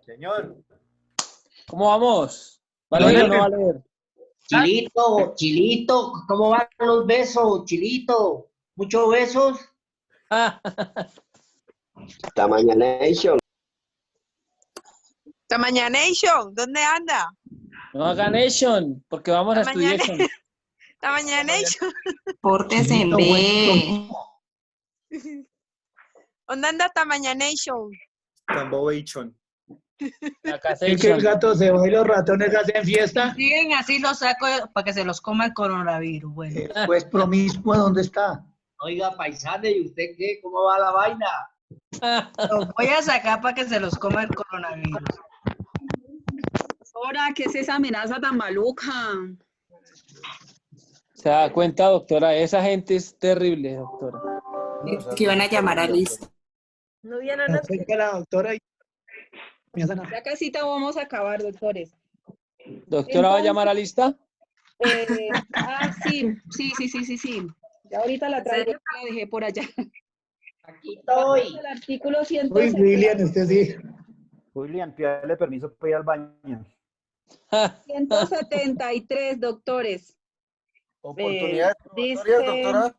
Señor. ¿Cómo vamos? ¿Vale o no va a leer? Chilito, Chilito, ¿cómo van los besos, Chilito? ¿Muchos besos? Tamañanation. Tamañanation, ¿dónde anda? No haga nation, porque vamos a estudiar. Tamañanation. Pórtese en B. ¿Dónde anda Tamañanation? Tambobation. ¿Es que el gato se va y los ratones hacen fiesta? Siguen así los saco para que se los coma el coronavirus. Bueno. Pues promiscuo, ¿dónde está? Oiga, paisano, ¿y usted qué? ¿Cómo va la vaina? Los voy a sacar para que se los coma el coronavirus. Ahora, ¿qué es esa amenaza tan maluca? ¿Se da cuenta, doctora? Esa gente es terrible, doctora. Que iban a llamar a lista. No viene a que la doctora y Ya casi te vamos a acabar, doctores. ¿Doctora va a llamar a lista? Sí. Ya ahorita la traigo, la dejé por allá. Aquí estoy. El artículo Uy, 170. William, usted sí. William, pídale permiso para ir al baño. 173, doctores. Oportunidades Dice, doctora.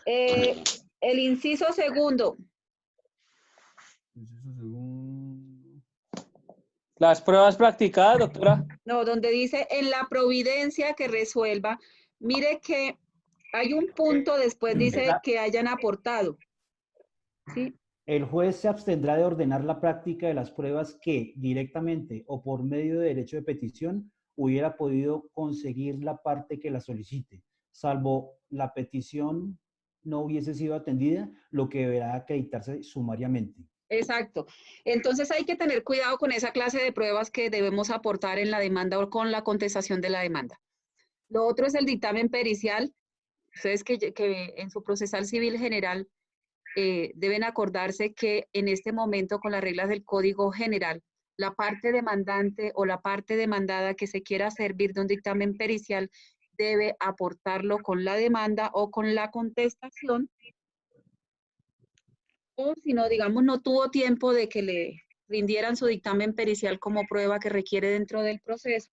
el inciso segundo. ¿Las pruebas practicadas, doctora? No, donde dice en la providencia que resuelva. Mire que hay un punto después, dice que hayan aportado. ¿Sí? El juez se abstendrá de ordenar la práctica de las pruebas que directamente o por medio de derecho de petición hubiera podido conseguir la parte que la solicite, salvo la petición no hubiese sido atendida, lo que deberá acreditarse sumariamente. Exacto. Entonces hay que tener cuidado con esa clase de pruebas que debemos aportar en la demanda o con la contestación de la demanda. Lo otro es el dictamen pericial. Ustedes que en su procesal civil general deben acordarse que en este momento con las reglas del Código General, la parte demandante o la parte demandada que se quiera servir de un dictamen pericial debe aportarlo con la demanda o con la contestación, o si no, digamos, no tuvo tiempo de que le rindieran su dictamen pericial como prueba que requiere dentro del proceso,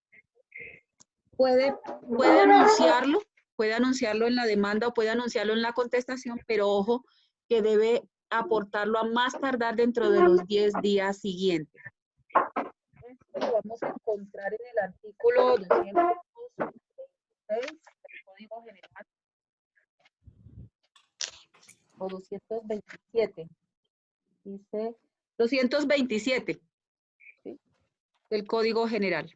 puede anunciarlo en la demanda o puede anunciarlo en la contestación, pero ojo, que debe aportarlo a más tardar dentro de los 10 días siguientes. Esto lo vamos a encontrar en el artículo 226 del Código General o 227. Dice 227, ¿sí? Del Código General.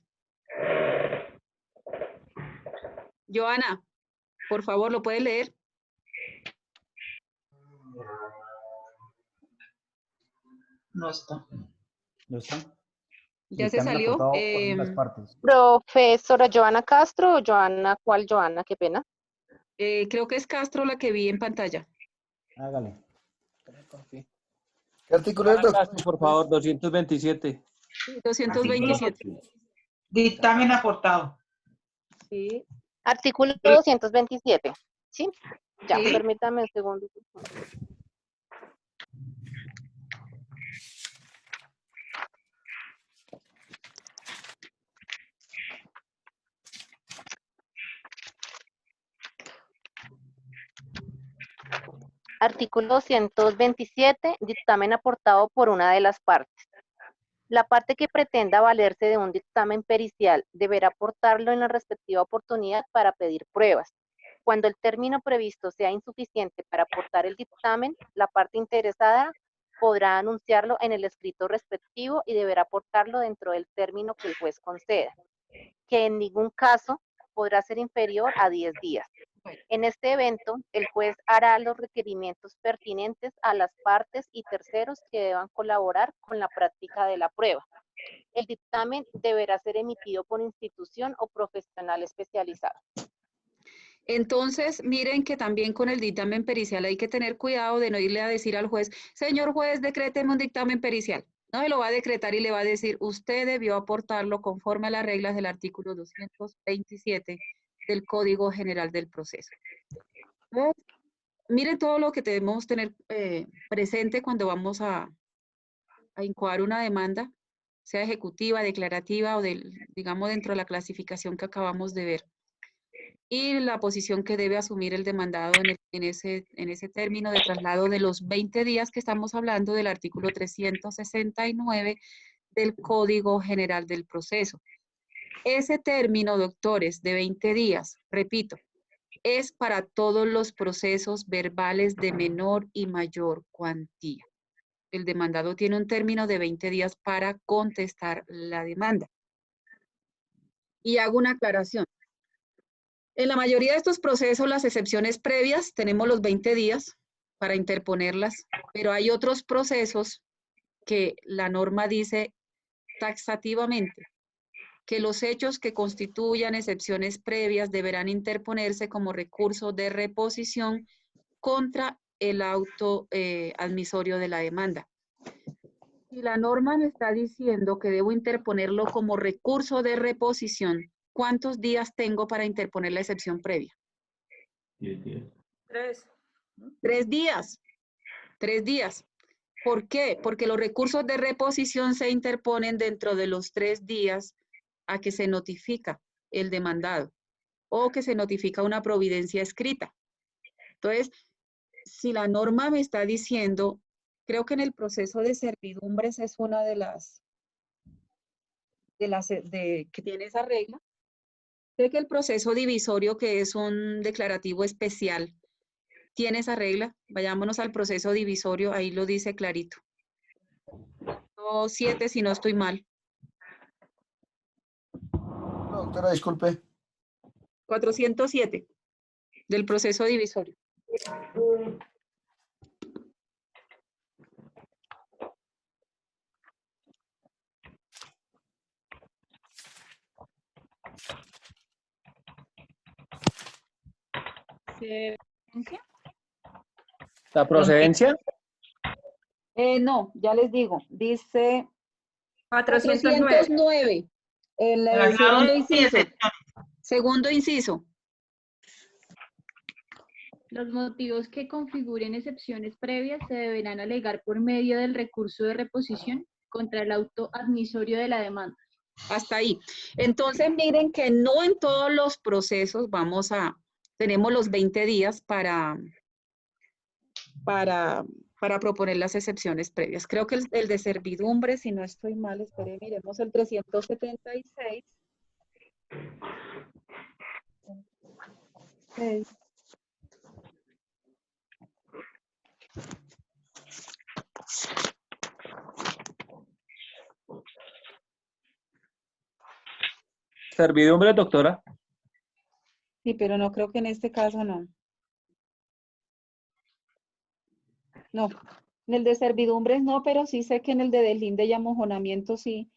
Joana, por favor, ¿lo puedes leer? No está. ¿No está? Ya se salió. Profesora Joana Castro o Joana, ¿cuál Joana? Qué pena. Creo que es Castro la que vi en pantalla. Hágale. ¿Qué artículo es, doctor? Castro, por favor, 227. Sí, 227. Dictamen aportado. Sí. Artículo 227. ¿Sí? Ya, Sí. permítame un segundo. Artículo 227, dictamen aportado por una de las partes. La parte que pretenda valerse de un dictamen pericial deberá aportarlo en la respectiva oportunidad para pedir pruebas. Cuando el término previsto sea insuficiente para aportar el dictamen, la parte interesada podrá anunciarlo en el escrito respectivo y deberá aportarlo dentro del término que el juez conceda, que en ningún caso podrá ser inferior a 10 días. En este evento, el juez hará los requerimientos pertinentes a las partes y terceros que deban colaborar con la práctica de la prueba. El dictamen deberá ser emitido por institución o profesional especializado. Entonces, miren que también con el dictamen pericial hay que tener cuidado de no irle a decir al juez, señor juez, decréteme un dictamen pericial. No se lo va a decretar y le va a decir, usted debió aportarlo conforme a las reglas del artículo 227 del Código General del Proceso. Entonces, miren todo lo que debemos tener presente cuando vamos a incoar una demanda, sea ejecutiva, declarativa o digamos dentro de la clasificación que acabamos de ver. Y la posición que debe asumir el demandado en ese término de traslado de los 20 días que estamos hablando del artículo 369 del Código General del Proceso. Ese término, doctores, de 20 días, repito, es para todos los procesos verbales de menor y mayor cuantía. El demandado tiene un término de 20 días para contestar la demanda. Y hago una aclaración. En la mayoría de estos procesos, las excepciones previas, tenemos los 20 días para interponerlas, pero hay otros procesos que la norma dice taxativamente que los hechos que constituyan excepciones previas deberán interponerse como recurso de reposición contra el auto admisorio de la demanda. Si la norma me está diciendo que debo interponerlo como recurso de reposición, ¿cuántos días tengo para interponer la excepción previa? 10 días. 3. 3 días. 3 días. ¿Por qué? Porque los recursos de reposición se interponen dentro de los 3 días a que se notifica el demandado o que se notifica una providencia escrita. Entonces, si la norma me está diciendo, creo que en el proceso de servidumbres es una de las que tiene esa regla. Sé que el proceso divisorio, que es un declarativo especial, tiene esa regla. Vayámonos al proceso divisorio, ahí lo dice clarito. 7, si no estoy mal. No, doctora, disculpe. 407 del proceso divisorio. ¿La procedencia? No, ya les digo, dice 409. 409, el segundo inciso. Segundo inciso. Los motivos que configuren excepciones previas se deberán alegar por medio del recurso de reposición contra el auto admisorio de la demanda. Hasta ahí. Entonces, miren que no en todos los procesos tenemos los 20 días para proponer las excepciones previas. Creo que el de servidumbre, si no estoy mal, espere, miremos el 376. Okay. ¿Servidumbre, doctora? Sí, pero no creo que en este caso no. No, en el de servidumbres no, pero sí sé que en el de deslinde y amojonamiento sí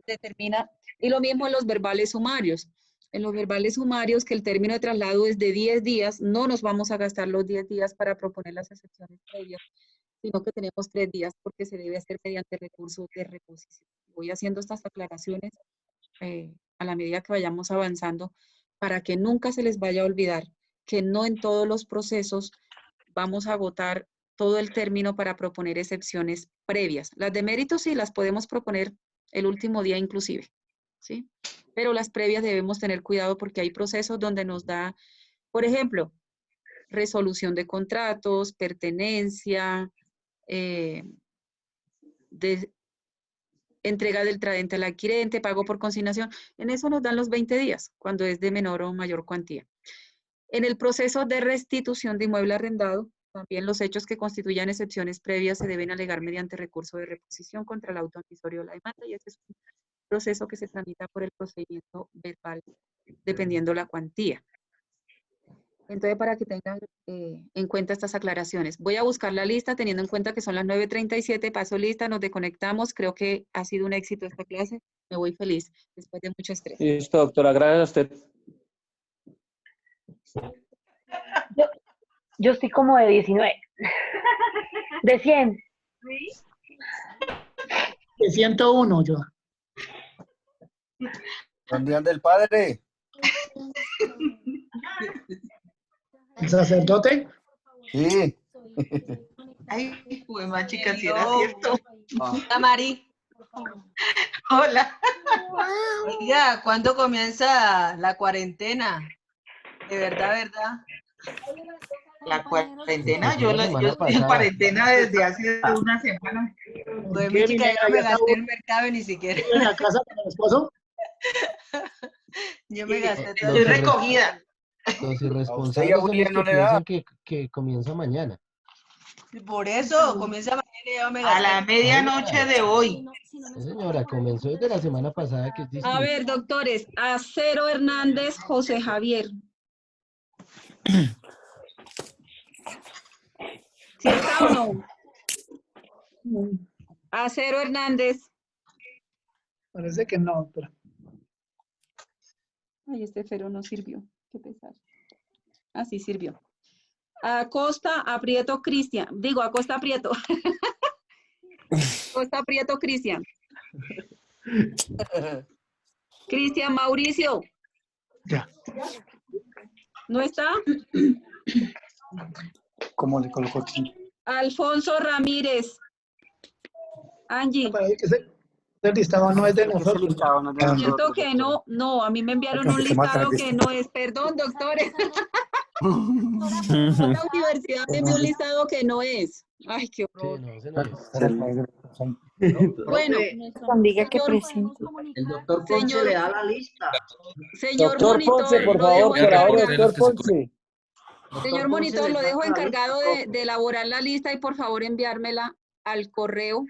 determina. Y lo mismo en los verbales sumarios. En los verbales sumarios, que el término de traslado es de 10 días, no nos vamos a gastar los 10 días para proponer las excepciones previas, sino que tenemos 3 días porque se debe hacer mediante recursos de reposición. Voy haciendo estas aclaraciones a la medida que vayamos avanzando para que nunca se les vaya a olvidar que no en todos los procesos vamos a agotar todo el término para proponer excepciones previas. Las de mérito sí las podemos proponer el último día inclusive, ¿sí? Pero las previas debemos tener cuidado porque hay procesos donde nos da, por ejemplo, resolución de contratos, pertenencia, entrega del tradente al adquirente, pago por consignación. En eso nos dan los 20 días, cuando es de menor o mayor cuantía. En el proceso de restitución de inmueble arrendado, también los hechos que constituyan excepciones previas se deben alegar mediante recurso de reposición contra el auto admisorio de la demanda, y ese es un proceso que se tramita por el procedimiento verbal, dependiendo la cuantía. Entonces, para que tengan en cuenta estas aclaraciones. Voy a buscar la lista, teniendo en cuenta que son las 9:37, paso lista, nos desconectamos. Creo que ha sido un éxito esta clase. Me voy feliz, después de mucho estrés. Listo, doctora, gracias a usted. Yo estoy como de 19. De 100. De 101 yo. Buen día del padre. ¿El sacerdote? Sí. Ay, pues más chica, si era cierto. Hola, Mari. Hola. Oiga, ¿cuándo comienza la cuarentena? De verdad. La cuarentena, yo estoy en cuarentena desde hace una semana. Pues mi chica, yo no me gasté el mercado ni siquiera. ¿En la casa con el esposo? Yo me gasté todo. Estoy recogida. Los irresponsables son los que piensan que comienza mañana. Por eso, comienza mañana y yo me gasté. A la medianoche de hoy. Sí, señora, comenzó desde la semana pasada, que es A ver, doctores, Acero Hernández, José Javier. ¿Sí está o no? Acero Hernández. Parece que no, doctora. Ay, este fero no sirvió. Qué pesar. Ah, sí sirvió. Acosta Aprieto Cristian. Digo, Acosta Aprieto. Acosta Aprieto Cristian. Cristian Mauricio. Ya. ¿No está? ¿Cómo le coloco aquí? Alfonso Ramírez. Angie. El listado no es de nosotros. Siento que no, a mí me enviaron un listado que no es, perdón, doctores. La universidad me envió un listado que no es. Ay, qué horror. Bueno, Diga que presente. El doctor Ponce le da la lista. Señor Doctor monitor, Ponce, por lo favor, dejo por ahora, encargado. doctor Ponce. Señor monitor, lo dejo encargado de elaborar la lista y por favor enviármela al correo.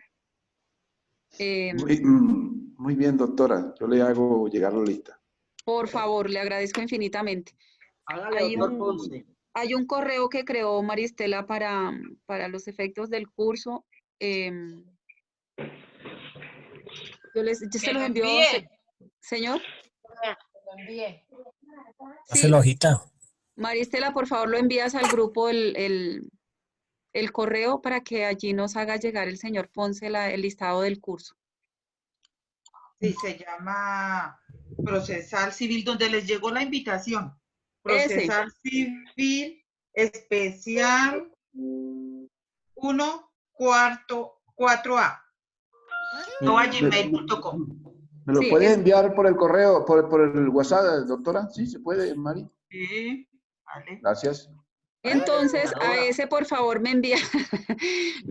Muy bien, doctora. Yo le hago llegar la lista. Por favor, le agradezco infinitamente. Hágale, doctor Ponce. Hay un correo que creó Maristela para los efectos del curso. Yo se los envío, señor. Lo envié. Sí. La hojita. Maristela, por favor, lo envías al grupo el correo para que allí nos haga llegar el señor Ponce el listado del curso. Sí, se llama Procesal Civil, donde les llegó la invitación. Procesal Civil Especial 1, 4A. gmail.com. ¿Me lo puede enviar por el correo, por el WhatsApp, doctora? Sí, se puede, Mari. Sí, vale. Gracias. Entonces, a ese, por favor, me envía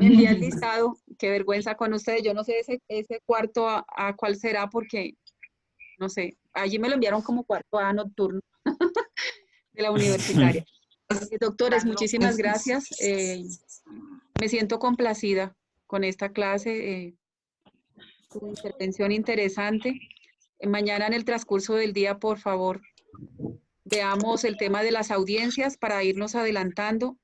el listado. Qué vergüenza con ustedes. Yo no sé ese cuarto a cuál será porque, no sé, allí me lo enviaron como cuarto A nocturno de la universitaria. Doctores, muchísimas gracias. Me siento complacida con esta clase. Su intervención interesante. Mañana en el transcurso del día, por favor, veamos el tema de las audiencias para irnos adelantando.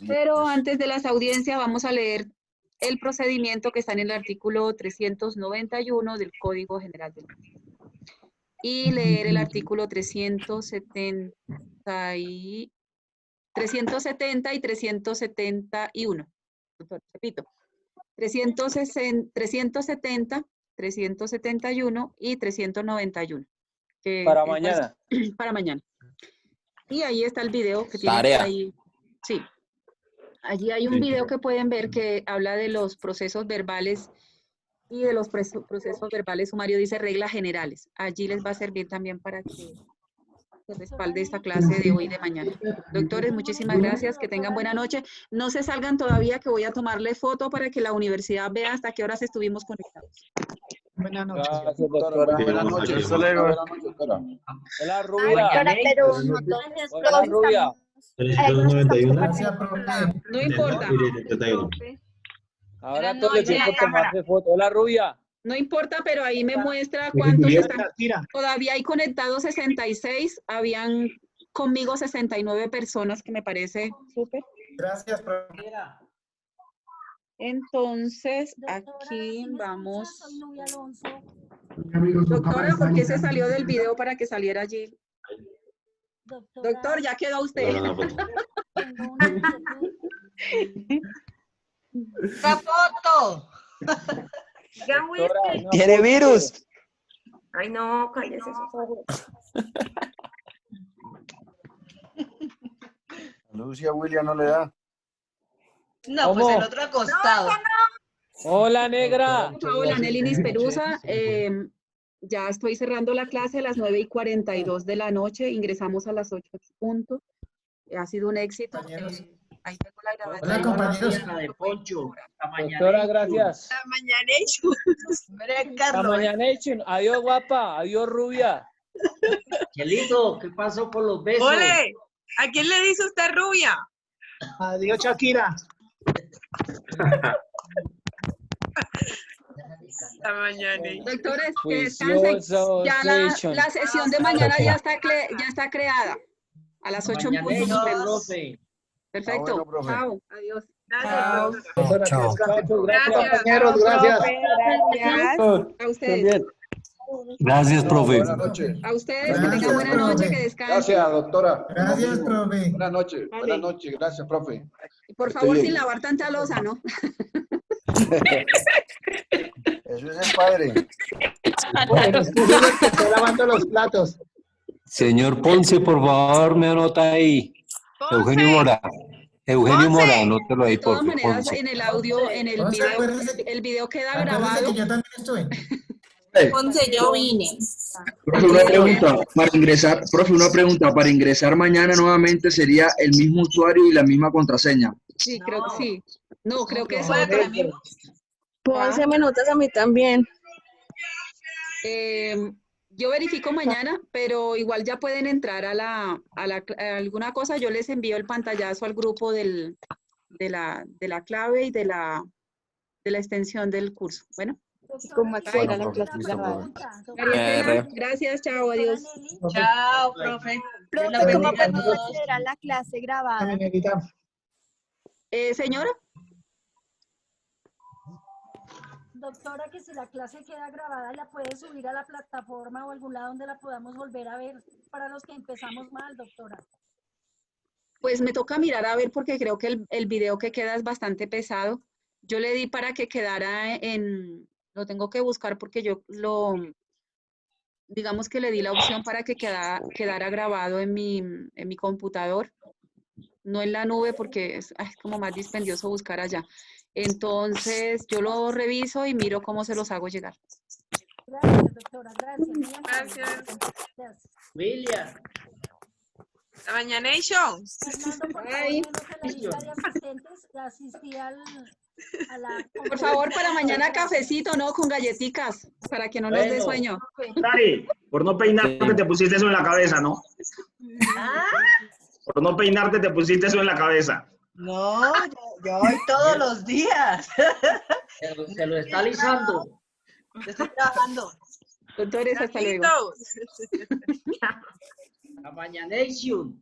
Pero antes de las audiencias vamos a leer el procedimiento que está en el artículo 391 del Código General del Registro. Y leer el artículo 370 y 371. Repito, 370, 371 y 391. Para mañana. Para mañana. Y ahí está el video que tiene Tarea. ahí. Sí. Allí hay un video que pueden ver que habla de los procesos verbales y de los procesos verbales sumarios, dice reglas generales. Allí les va a servir también para que se respalde esta clase de hoy y de mañana. Doctores, muchísimas gracias, que tengan buena noche. No se salgan todavía, que voy a tomarle foto para que la universidad vea hasta qué horas estuvimos conectados. Buenas noches. Gracias, doctora. Buenas noches. Hola, Rubia. Doctora, pero no todos Hola, Rubia. 391. No importa. Ahora todo el tiempo tomarse foto. Hola, Rubia. No importa, pero ahí me muestra cuántos están. Todavía hay conectados 66, habían conmigo 69 personas, que me parece súper. Gracias, profesora. Entonces, aquí vamos. Doctora, ¿por qué se salió del video para que saliera allí? Doctor, ya quedó usted. ¡La foto! ¡Tiene virus! Ay, no, cállese esos ojos. Lucia William no le da. No, pues el otro acostado. Hola, negra. Hola, Nelly Nisperusa. Ya estoy cerrando la clase a las 9:42 de la noche. Ingresamos a las 8 puntos. Ha sido un éxito. Ahí tengo la grabación. Hola, compañeros. Doctora, gracias. La mañanation. La mañanation. Adiós, guapa. Adiós, rubia. Chelito, ¿qué pasó con los besos? Ole, ¿a quién le dice usted rubia? Adiós, Shakira. Hasta mañana. Doctores, que descansen. Ya la sesión de mañana ya está creada. A las 8 en punto. Profe. Perfecto. profe. Chao. Adiós. Chao. Chao. Gracias. Compañeros, gracias. A ustedes. Gracias, profe. Buenas noches. A ustedes, que tengan buena noche, que descansen. Gracias, doctora. Gracias, profe. Buenas noches. Vale. Buenas noches. Gracias, profe. Y por Estoy favor, bien. sin lavar tanta losa, ¿no? Eso es el padre. Bueno, es posible que esté lavando los platos. Señor Ponce, por favor, me anota ahí. Eugenio Mora. Eugenio Mora, anótelo ahí, De todas por favor. maneras, en el audio, en el video, el video queda grabado. Que yo también estuve. Ponce, yo vine. Profe, una pregunta para ingresar mañana nuevamente sería el mismo usuario y la misma contraseña. Sí, creo que sí. No, creo que es Bueno, otra. Ponce me notas a mí también. Yo verifico mañana, pero igual ya pueden entrar a alguna cosa. Yo les envío el pantallazo al grupo de la clave y de la extensión del curso. Bueno. ¿Cómo acceder a la Bueno, clase listo, grabada? María Estela, gracias, chao, adiós. Chao, profe. Profe, ¿cómo podemos acceder a la clase grabada? Señora. Doctora, que si la clase queda grabada, ¿la puede subir a la plataforma o algún lado donde la podamos volver a ver para los que empezamos mal, doctora? Pues me toca mirar a ver porque creo que el video que queda es bastante pesado. Yo le di para que quedara lo tengo que buscar porque digamos que le di la opción para que quedara grabado en mi computador, no en la nube porque es como más dispendioso buscar allá. Entonces yo lo reviso y miro cómo se los hago llegar. Gracias, doctora, gracias. Gracias. William. La mañanation. Por favor, para mañana cafecito, ¿no? Con galletitas, para que no nos dé sueño. Dari, por no peinarte te pusiste eso en la cabeza, ¿no? Por no peinarte te pusiste eso en la cabeza. No, yo hoy todos los días. Se lo está alisando. Yo estoy trabajando. Doctores, hasta luego. La mañanation.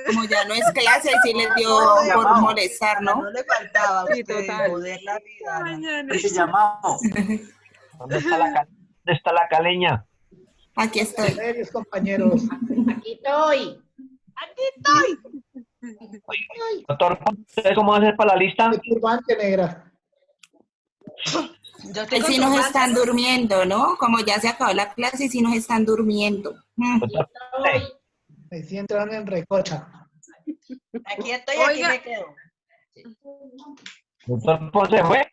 Como ya no es clase, sí les dio por molestar, ¿no? No le faltaba a Sí, usted total. joder la vida. Ese llamado. ¿Dónde está la caleña? Aquí estoy. Serios, compañeros. Aquí estoy. Aquí estoy. Doctor, ¿cómo va a ser para la lista? Turbante, negra. Yo estoy Ahí con sí tu nos manta. están durmiendo, ¿no? Como ya se acabó la clase, sí nos están durmiendo. Me siento en recocha. Aquí estoy, aquí Oiga. me quedo. Doctor Ponce, ¿fue?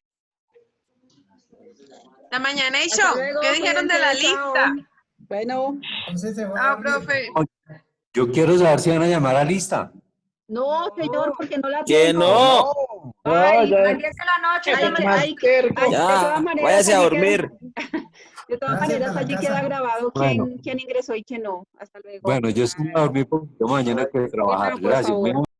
La mañanation. Hasta luego, ¿Qué dijeron de la cuídense, chao. lista? Bueno. Entonces se va a Ah, dormir. profe. Yo quiero saber si van a llamar a lista. No, señor, porque no la ¡Que tengo. no! Ay, ya. empieza la noche. Terco. Ya, de todas maneras, váyase a allí dormir. De todas Gracias, maneras, a la allí casa. queda grabado Bueno. quién ingresó y quién no. Hasta luego. Bueno, yo sí me voy a dormir porque yo mañana hay que trabajar. Por Gracias. favor.